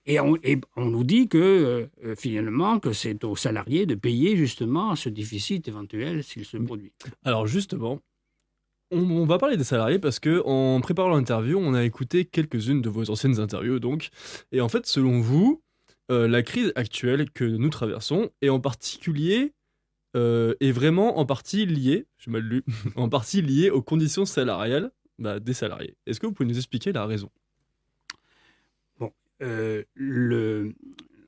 S4: Et on nous dit que finalement que c'est aux salariés de payer justement ce déficit éventuel s'il se produit.
S3: Alors justement, on va parler des salariés parce que en préparant l'interview, on a écouté quelques-unes de vos anciennes interviews donc. Et en fait, selon vous, la crise actuelle que nous traversons est en particulier est vraiment en partie liée, j'ai mal lu, en partie liée aux conditions salariales des salariés. Est-ce que vous pouvez nous expliquer la raison ?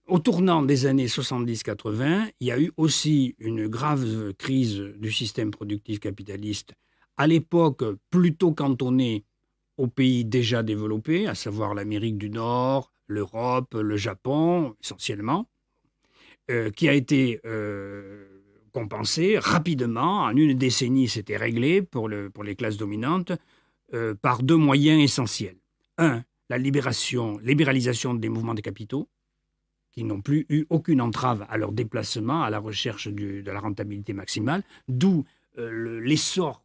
S4: Au tournant des années 70-80, il y a eu aussi une grave crise du système productif capitaliste, à l'époque plutôt cantonnée aux pays déjà développés, à savoir l'Amérique du Nord, l'Europe, le Japon essentiellement, qui a été compensée rapidement. En une décennie, c'était réglé pour les classes dominantes par 2 moyens essentiels. Un, la libéralisation des mouvements des capitaux, qui n'ont plus eu aucune entrave à leur déplacement, à la recherche de la rentabilité maximale, d'où l'essor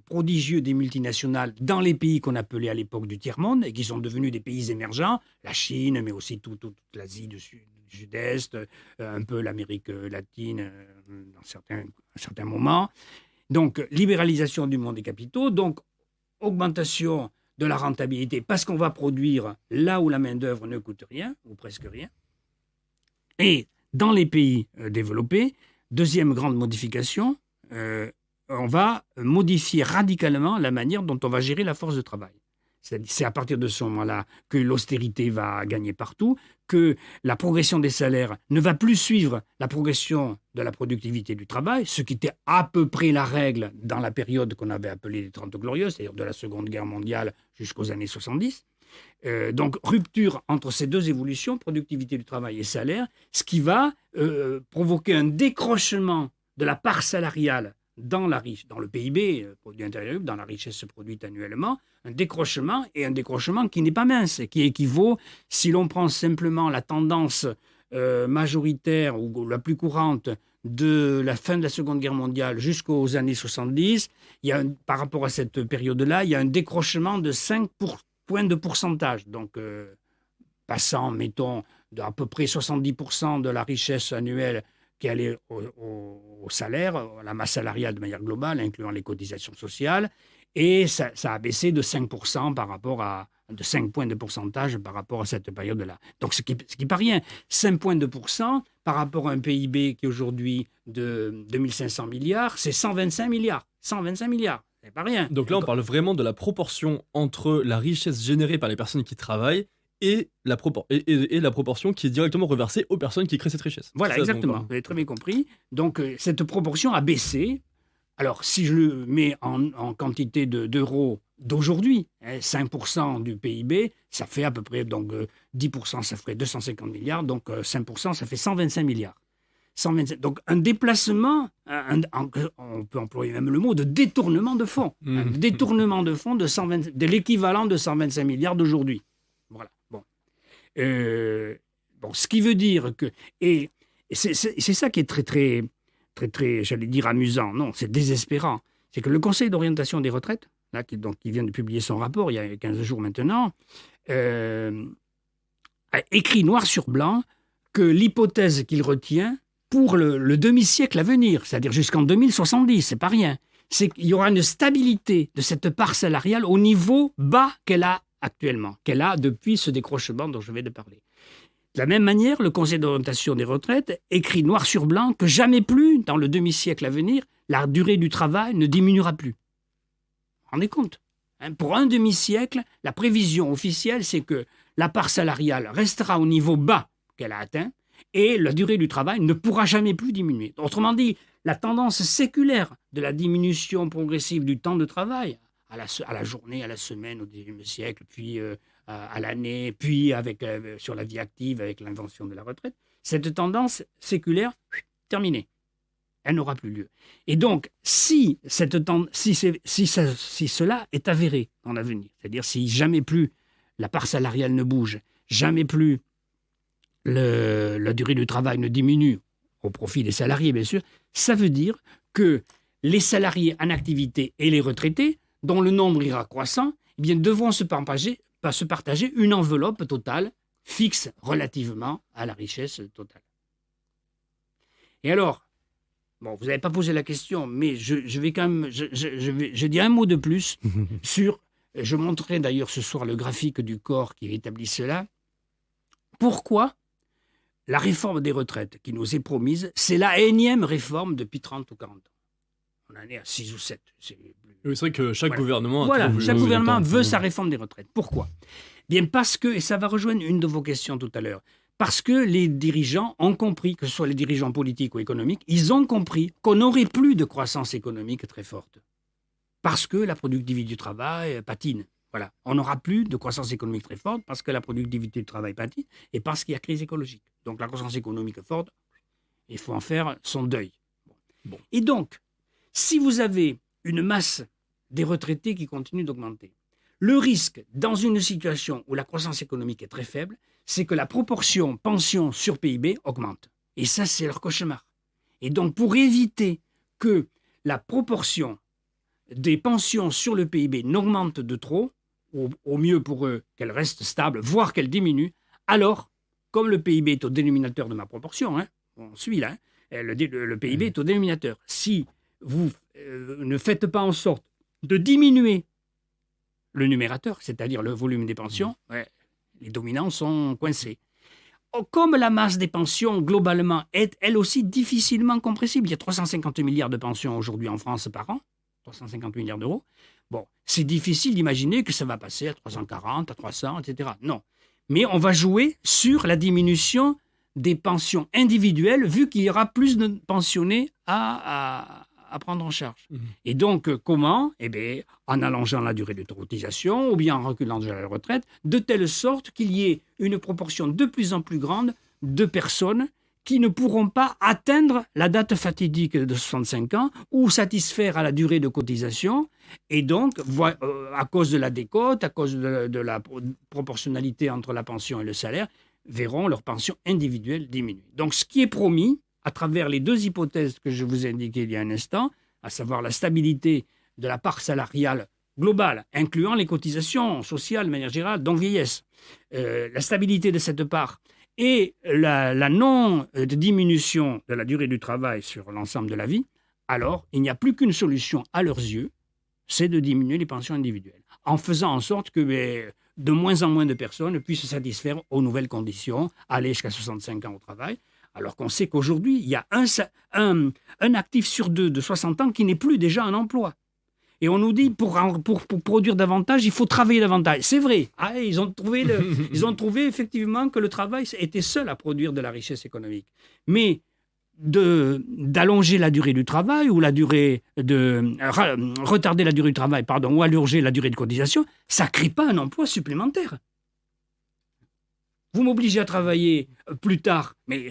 S4: prodigieux des multinationales dans les pays qu'on appelait à l'époque du tiers-monde et qui sont devenus des pays émergents, la Chine, mais aussi toute l'Asie du Sud-Est, un peu l'Amérique latine dans certains moments. Donc, libéralisation du monde des capitaux, donc augmentation de la rentabilité parce qu'on va produire là où la main-d'œuvre ne coûte rien, ou presque rien. Et dans les pays développés, deuxième grande modification, on va modifier radicalement la manière dont on va gérer la force de travail. C'est à partir de ce moment-là que l'austérité va gagner partout, que la progression des salaires ne va plus suivre la progression de la productivité du travail, ce qui était à peu près la règle dans la période qu'on avait appelée les 30 Glorieuses, c'est-à-dire de la Seconde Guerre mondiale jusqu'aux années 70. Donc, rupture entre ces deux évolutions, productivité du travail et salaire, ce qui va provoquer un décrochement de la part salariale dans le PIB, produit intérieur brut, dans la richesse produite annuellement, un décrochement qui n'est pas mince, qui équivaut, si l'on prend simplement la tendance majoritaire ou la plus courante de la fin de la Seconde Guerre mondiale jusqu'aux années 70, par rapport à cette période-là, il y a un décrochement de 5 points de pourcentage. Donc, passant, mettons, d'à peu près 70% de la richesse annuelle qui allait au salaire, à la masse salariale de manière globale, incluant les cotisations sociales, et ça a baissé de 5% de 5 points de pourcentage par rapport à cette période-là. Donc, ce qui n'est pas rien. 5 points de pourcent par rapport à un PIB qui est aujourd'hui de 2500 milliards, c'est 125 milliards. 125 milliards, c'est pas rien.
S3: Donc là, on parle vraiment de la proportion entre la richesse générée par les personnes qui travaillent et la proportion qui est directement reversée aux personnes qui créent cette richesse.
S4: Voilà,
S3: ça,
S4: exactement.
S3: donc,
S4: Vous avez très bien compris. Donc, cette proportion a baissé. Alors, si je le mets en quantité d'euros d'aujourd'hui, 5% du PIB, ça fait à peu près, donc 10%, ça ferait 250 milliards, donc 5%, ça fait 125 milliards. 125, donc, un déplacement, on peut employer même le mot de détournement de fonds. Un détournement de fonds de l'équivalent de 125 milliards d'aujourd'hui. Voilà. Bon. Ce qui veut dire que... Et c'est ça qui est très, j'allais dire amusant. Non, c'est désespérant. C'est que le Conseil d'orientation des retraites, là, qui vient de publier son rapport il y a 15 jours maintenant, a écrit noir sur blanc que l'hypothèse qu'il retient pour le demi-siècle à venir, c'est-à-dire jusqu'en 2070, c'est pas rien, c'est qu'il y aura une stabilité de cette part salariale au niveau bas qu'elle a actuellement, qu'elle a depuis ce décrochement dont je viens de parler. De la même manière, le Conseil d'orientation des retraites écrit noir sur blanc que jamais plus, dans le demi-siècle à venir, la durée du travail ne diminuera plus. Vous vous rendez compte ? Pour un demi-siècle, la prévision officielle, c'est que la part salariale restera au niveau bas qu'elle a atteint et la durée du travail ne pourra jamais plus diminuer. Autrement dit, la tendance séculaire de la diminution progressive du temps de travail, à la journée, à la semaine au XIXe siècle, puis à l'année, puis sur la vie active avec l'invention de la retraite, cette tendance séculaire, terminée. Elle n'aura plus lieu. Et donc, si cela est avéré dans l'avenir, c'est-à-dire si jamais plus la part salariale ne bouge, jamais plus la durée du travail ne diminue, au profit des salariés bien sûr, ça veut dire que les salariés en activité et les retraités, dont le nombre ira croissant, eh bien, devront se partager une enveloppe totale fixe relativement à la richesse totale. Et alors, bon, vous n'avez pas posé la question, mais je vais quand même, je dis un mot de plus sur, je montrerai d'ailleurs ce soir le graphique du corps qui établit cela. Pourquoi la réforme des retraites qui nous est promise, c'est la énième réforme depuis 30 ou 40 ans. On en est à 6 ou 7. C'est
S3: vrai que chaque gouvernement...
S4: chaque gouvernement veut sa réforme des retraites. Pourquoi ? Bien parce que, et ça va rejoindre une de vos questions tout à l'heure, parce que les dirigeants ont compris, que ce soit les dirigeants politiques ou économiques, ils ont compris qu'on n'aurait plus de croissance économique très forte. Parce que la productivité du travail patine. Voilà. On n'aura plus de croissance économique très forte parce que la productivité du travail patine et parce qu'il y a crise écologique. Donc la croissance économique forte, il faut en faire son deuil. Bon. Et donc, si vous avez une masse des retraités qui continue d'augmenter, le risque dans une situation où la croissance économique est très faible, c'est que la proportion pension sur PIB augmente. Et ça, c'est leur cauchemar. Et donc, pour éviter que la proportion des pensions sur le PIB n'augmente de trop, au mieux pour eux qu'elle reste stable, voire qu'elle diminue, alors, comme le PIB est au dénominateur de ma proportion, on suit là, le PIB est au dénominateur. Si vous ne faites pas en sorte de diminuer le numérateur, c'est-à-dire le volume des pensions, les dominants sont coincés. Comme la masse des pensions, globalement, est elle aussi difficilement compressible, il y a 350 milliards de pensions aujourd'hui en France par an, 350 milliards d'euros, bon, c'est difficile d'imaginer que ça va passer à 340, à 300, etc. Non. Mais on va jouer sur la diminution des pensions individuelles, vu qu'il y aura plus de pensionnés à prendre en charge. Et donc, comment ? Eh bien, en allongeant la durée de cotisation ou bien en reculant déjà la retraite, de telle sorte qu'il y ait une proportion de plus en plus grande de personnes qui ne pourront pas atteindre la date fatidique de 65 ans ou satisfaire à la durée de cotisation. Et donc, à cause de la décote, à cause de la proportionnalité entre la pension et le salaire, verront leur pension individuelle diminuer. Donc, ce qui est promis, à travers les deux hypothèses que je vous ai indiquées il y a un instant, à savoir la stabilité de la part salariale globale, incluant les cotisations sociales de manière générale, donc vieillesse, la stabilité de cette part et la non-diminution de la durée du travail sur l'ensemble de la vie, alors il n'y a plus qu'une solution à leurs yeux, c'est de diminuer les pensions individuelles, en faisant en sorte que de moins en moins de personnes puissent se satisfaire aux nouvelles conditions, aller jusqu'à 65 ans au travail, alors qu'on sait qu'aujourd'hui, il y a un actif sur deux de 60 ans qui n'est plus déjà en emploi. Et on nous dit, pour produire davantage, il faut travailler davantage. C'est vrai. Ils ont trouvé effectivement que le travail était seul à produire de la richesse économique. Mais d'allonger la durée du travail ou retarder la durée du travail, ou allonger la durée de cotisation, ça ne crée pas un emploi supplémentaire. Vous m'obligez à travailler plus tard, mais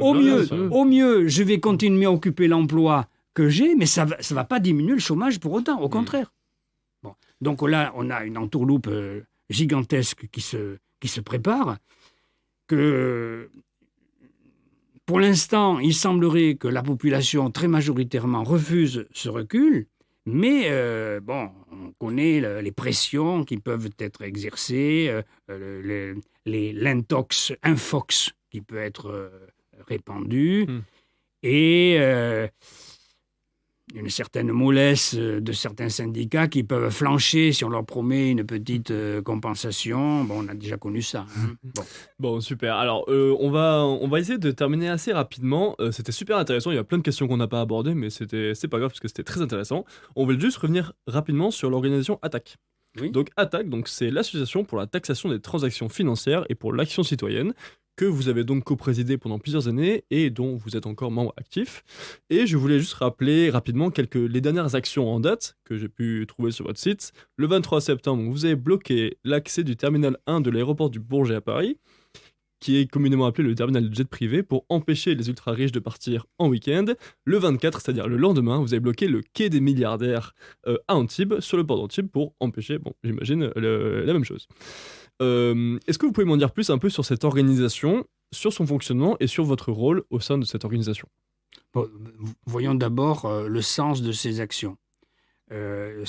S4: au mieux, je vais continuer à occuper l'emploi que j'ai, mais ça va pas diminuer le chômage pour autant, au contraire. Bon. Donc là, on a une entourloupe gigantesque qui se prépare, que pour l'instant, il semblerait que la population très majoritairement refuse ce recul, mais on connaît les pressions qui peuvent être exercées, l'infox qui peut être répandu, et une certaine mollesse de certains syndicats qui peuvent flancher si on leur promet une petite compensation. Bon, on a déjà connu ça.
S3: Bon, super. Alors, on va essayer de terminer assez rapidement. C'était super intéressant. Il y a plein de questions qu'on n'a pas abordées, mais c'est pas grave parce que c'était très intéressant. On va juste revenir rapidement sur l'organisation ATTAC.
S4: Oui.
S3: Donc, ATTAC, c'est l'Association pour la taxation des transactions financières et pour l'action citoyenne, que vous avez donc co-présidé pendant plusieurs années et dont vous êtes encore membre actif. Et je voulais juste rappeler rapidement les dernières actions en date que j'ai pu trouver sur votre site. Le 23 septembre, vous avez bloqué l'accès du terminal 1 de l'aéroport du Bourget à Paris, qui est communément appelé le terminal de jet privé, pour empêcher les ultra-riches de partir en week-end. Le 24, c'est-à-dire le lendemain, vous avez bloqué le quai des milliardaires à Antibes, sur le port d'Antibes, pour empêcher, j'imagine, la même chose. Est-ce que vous pouvez m'en dire plus un peu sur cette organisation, sur son fonctionnement et sur votre rôle au sein de cette organisation ?
S4: Voyons d'abord le sens de ces actions. Le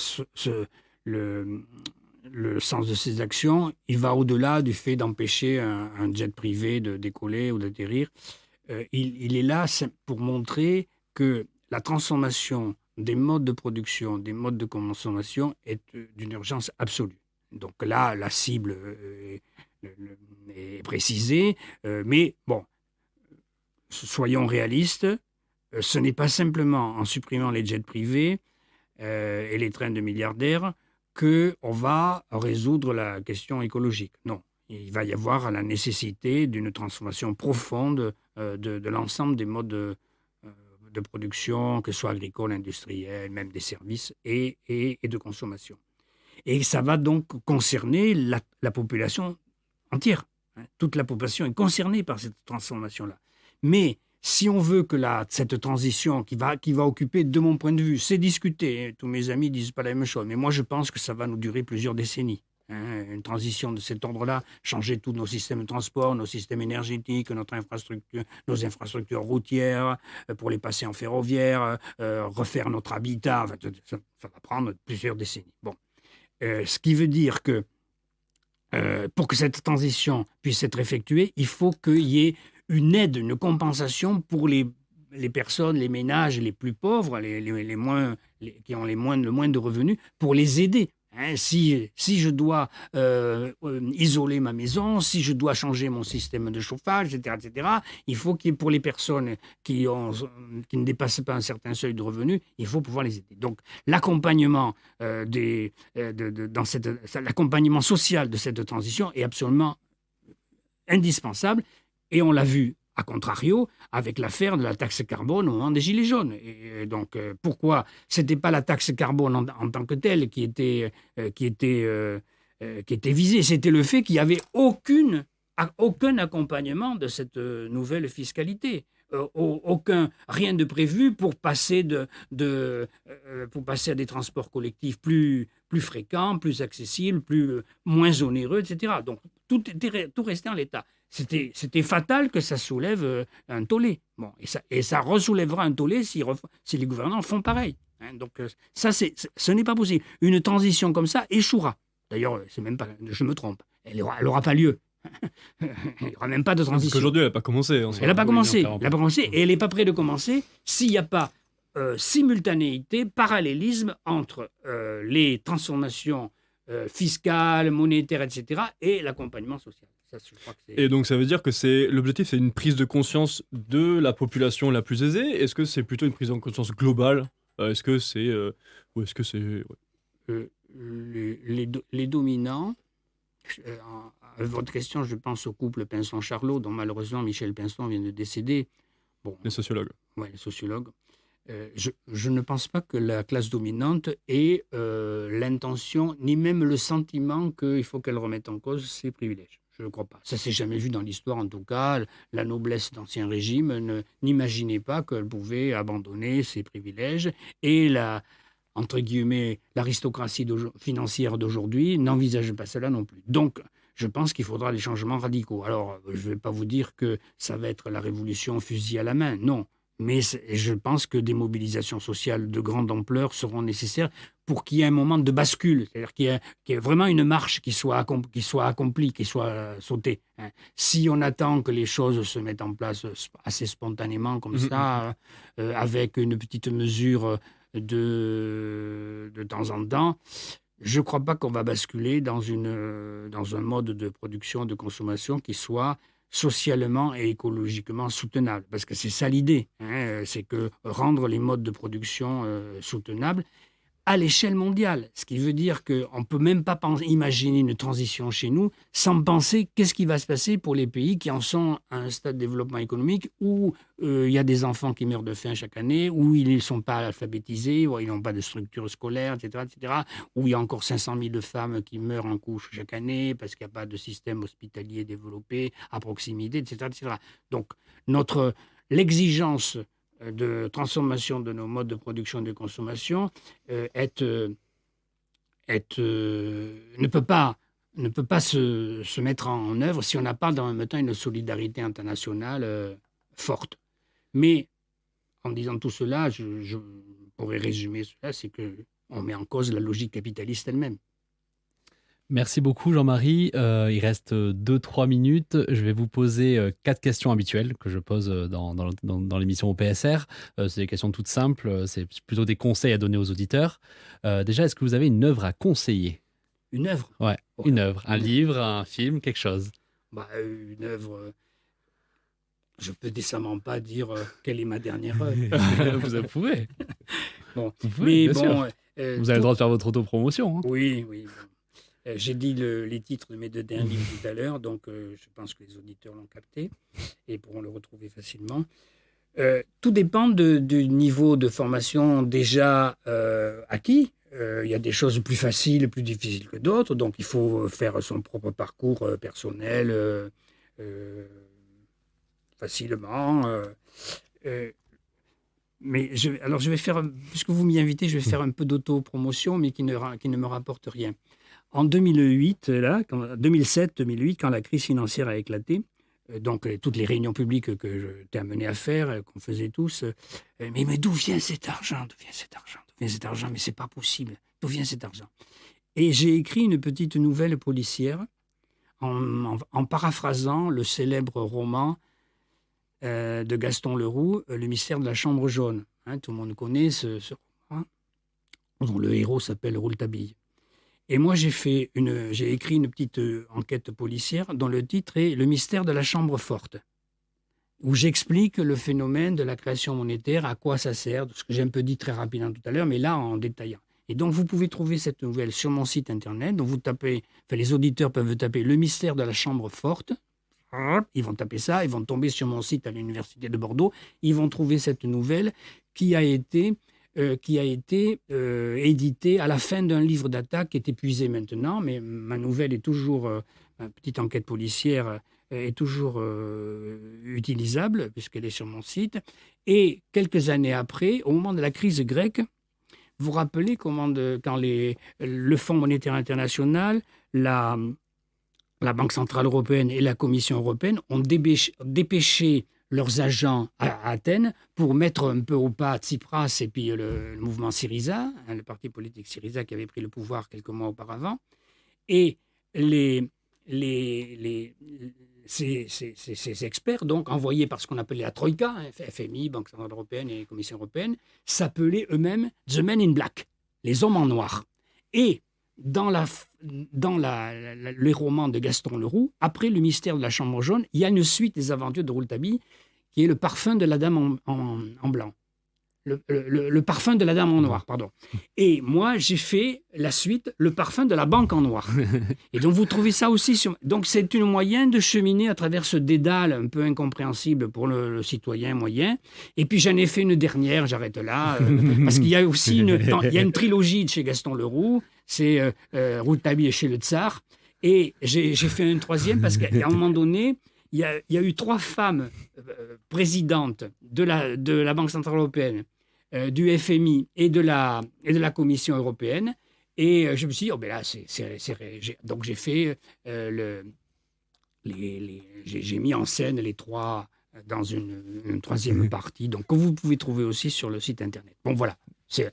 S4: sens de ces actions, il va au-delà du fait d'empêcher un jet privé de décoller ou d'atterrir. Il est là pour montrer que la transformation des modes de production, des modes de consommation est d'une urgence absolue. Donc là, la cible est précisée, mais bon, soyons réalistes, ce n'est pas simplement en supprimant les jets privés et les trains de milliardaires qu'on va résoudre la question écologique. Non, il va y avoir la nécessité d'une transformation profonde de l'ensemble des modes de production, que ce soit agricole, industriel, même des services et de consommation. Et ça va donc concerner la population entière. Toute la population est concernée par cette transformation-là. Mais si on veut que cette transition qui va occuper, de mon point de vue, c'est discuté, tous mes amis ne disent pas la même chose, mais moi je pense que ça va nous durer plusieurs décennies. hein, une transition de cet ordre-là, changer tous nos systèmes de transport, nos systèmes énergétiques, nos infrastructures routières, pour les passer en ferroviaire, refaire notre habitat. Enfin, ça va prendre plusieurs décennies. Bon. Ce qui veut dire que pour que cette transition puisse être effectuée, il faut qu'il y ait une aide, une compensation pour les personnes, les ménages les plus pauvres, qui ont le moins de revenus, pour les aider. Hein, si je dois isoler ma maison, si je dois changer mon système de chauffage, etc., il faut qu'il y ait, pour les personnes qui ne dépassent pas un certain seuil de revenus, il faut pouvoir les aider. Donc l'accompagnement l'accompagnement social de cette transition est absolument indispensable, et on l'a vu a contrario avec l'affaire de la taxe carbone au moment des Gilets jaunes. Et donc, pourquoi ce n'était pas la taxe carbone en tant que telle qui était visée, c'était le fait qu'il n'y avait aucun accompagnement de cette nouvelle fiscalité. Rien de prévu pour passer à des transports collectifs plus fréquents, plus accessibles, moins onéreux, etc. Donc, tout restait en l'état. C'était fatal que ça soulève un tollé. Bon, et ça ressoulèvera un tollé si les gouvernants font pareil. Hein. Donc, ce n'est pas possible. Une transition comme ça échouera. D'ailleurs, c'est même pas, je me trompe. Elle n'aura pas lieu. Il n'y aura même pas de transition.
S3: Parce qu'aujourd'hui, elle n'a pas commencé.
S4: Elle n'a pas commencé. Et elle n'est pas prête de commencer s'il n'y a pas simultanéité, parallélisme entre les transformations fiscales, monétaires, etc., et l'accompagnement social. Ça, je crois que
S3: Et donc, ça veut dire que l'objectif, c'est une prise de conscience de la population la plus aisée. Est-ce que c'est plutôt une prise de conscience globale? Est-ce que c'est... ou est-ce que c'est... Ouais.
S4: Les dominants... à votre question, je pense au couple Pinson-Charlot, dont malheureusement Michel Pinson vient de décéder. Bon,
S3: Les sociologues.
S4: Oui, les sociologues. Je ne pense pas que la classe dominante ait l'intention, ni même le sentiment qu'il faut qu'elle remette en cause ses privilèges. Je ne crois pas. Ça ne s'est jamais vu dans l'histoire, en tout cas. La noblesse d'Ancien Régime n'imaginait pas qu'elle pouvait abandonner ses privilèges. Et entre guillemets, l'aristocratie financière d'aujourd'hui n'envisage pas cela non plus. Donc, je pense qu'il faudra des changements radicaux. Alors, je ne vais pas vous dire que ça va être la révolution fusil à la main, non. Mais je pense que des mobilisations sociales de grande ampleur seront nécessaires pour qu'il y ait un moment de bascule, c'est-à-dire qu'il y ait vraiment une marche qui soit accomplie, qui soit sautée. Hein. Si on attend que les choses se mettent en place assez spontanément comme ça, avec une petite mesure de temps en temps, je ne crois pas qu'on va basculer dans un mode de production, de consommation qui soit socialement et écologiquement soutenable. Parce que c'est ça l'idée, hein, c'est que rendre les modes de production soutenables à l'échelle mondiale. Ce qui veut dire qu'on ne peut même pas imaginer une transition chez nous sans penser qu'est-ce qui va se passer pour les pays qui en sont à un stade de développement économique où il y a des enfants qui meurent de faim chaque année, où ils ne sont pas alphabétisés, où ils n'ont pas de structure scolaire, etc., où il y a encore 500 000 femmes qui meurent en couche chaque année parce qu'il n'y a pas de système hospitalier développé à proximité, etc. Donc, l'exigence de transformation de nos modes de production et de consommation ne peut pas se mettre en œuvre si on n'a pas dans le même temps une solidarité internationale forte. Mais en disant tout cela, je pourrais résumer cela, c'est qu'on met en cause la logique capitaliste elle-même.
S2: Merci beaucoup Jean-Marie. Il reste 2-3 minutes. Je vais vous poser 4 questions habituelles que je pose dans l'émission au PSR. C'est des questions toutes simples. C'est plutôt des conseils à donner aux auditeurs. Déjà, est-ce que vous avez une œuvre à conseiller?
S4: Une œuvre?
S2: Ouais, une œuvre. Un livre, un film, quelque chose.
S4: Une œuvre... Je peux décemment pas dire quelle est ma dernière œuvre.
S2: Vous pouvez.
S4: Bon,
S2: vous pouvez,
S4: mais
S2: bien
S4: bon...
S2: sûr. Vous avez le droit de faire votre autopromotion. Hein.
S4: Oui. J'ai dit les titres de mes 2 derniers livres tout à l'heure, donc je pense que les auditeurs l'ont capté et pourront le retrouver facilement. Tout dépend du niveau de formation déjà acquis. Il y a des choses plus faciles et plus difficiles que d'autres, donc il faut faire son propre parcours personnel facilement. Mais je vais faire, puisque vous m'y invitez, je vais faire un peu d'autopromotion, mais qui ne me rapporte rien. En 2008, 2007-2008, quand la crise financière a éclaté, donc toutes les réunions publiques que je t'ai amené à faire, qu'on faisait tous, mais d'où vient cet argent? D'où vient cet argent? D'où vient cet argent? Mais c'est pas possible. D'où vient cet argent? Et j'ai écrit une petite nouvelle policière en paraphrasant le célèbre roman de Gaston Leroux, Le mystère de la chambre jaune. Hein, tout le monde connaît ce roman, dont le héros s'appelle Rouletabille. Et moi, j'ai écrit une petite enquête policière dont le titre est « Le mystère de la chambre forte », où j'explique le phénomène de la création monétaire, à quoi ça sert, ce que j'ai un peu dit très rapidement tout à l'heure, mais là, en détaillant. Et donc, vous pouvez trouver cette nouvelle sur mon site internet. Donc, les auditeurs peuvent taper « Le mystère de la chambre forte ». Ils vont taper ça, ils vont tomber sur mon site à l'Université de Bordeaux. Ils vont trouver cette nouvelle qui a été édité à la fin d'un livre d'attaque qui est épuisé maintenant, mais ma nouvelle est toujours, ma petite enquête policière est toujours utilisable puisqu'elle est sur mon site. Et quelques années après, au moment de la crise grecque, vous vous rappelez quand le Fonds monétaire international, la Banque centrale européenne et la Commission européenne ont dépêché leurs agents à Athènes pour mettre un peu au pas Tsipras et puis le mouvement Syriza, le parti politique Syriza qui avait pris le pouvoir quelques mois auparavant. Et ces experts, donc envoyés par ce qu'on appelait la Troïka, FMI, Banque centrale européenne et Commission européenne, s'appelaient eux-mêmes The Men in Black, les hommes en noir. Et dans le roman de Gaston Leroux, après le mystère de la chambre jaune, il y a une suite des aventures de Rouletabille qui est le parfum de la dame en blanc. Le parfum de la dame en noir, pardon. Et moi, j'ai fait la suite, le parfum de la banque en noir. Et donc, vous trouvez ça aussi sur... Donc, c'est une moyen de cheminer à travers ce dédale un peu incompréhensible pour le citoyen moyen. Et puis, j'en ai fait une dernière, j'arrête là, parce qu'il y a aussi une trilogie de chez Gaston Leroux, c'est Rouletabille chez le Tsar. Et j'ai fait une troisième parce qu'à un moment donné, il y a eu 3 femmes présidentes de la Banque centrale européenne, du FMI et de la Commission européenne. Et je me suis dit, donc j'ai fait j'ai mis en scène les 3 dans une troisième partie, donc que vous pouvez trouver aussi sur le site internet. Bon, voilà.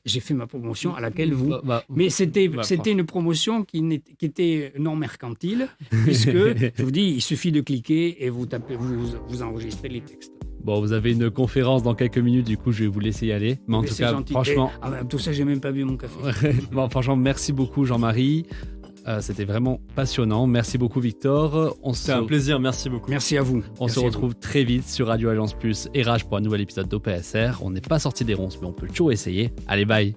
S4: J'ai fait ma promotion à laquelle vous... Mais c'était une promotion qui était non mercantile, puisque, je vous dis, il suffit de cliquer et vous enregistrez les textes.
S2: Bon, vous avez une conférence dans quelques minutes, du coup, je vais vous laisser y aller. Mais en tout cas,
S4: gentil.
S2: franchement...
S4: tout ça, j'ai même pas bu mon café.
S2: Bon, franchement, merci beaucoup, Jean-Marie. C'était vraiment passionnant. Merci beaucoup, Victor.
S3: C'était un plaisir, merci beaucoup.
S4: Merci à vous.
S2: On se retrouve très vite sur Radio Agence Plus et Rage pour un nouvel épisode d'OPSR. On n'est pas sorti des ronces, mais on peut toujours essayer. Allez, bye.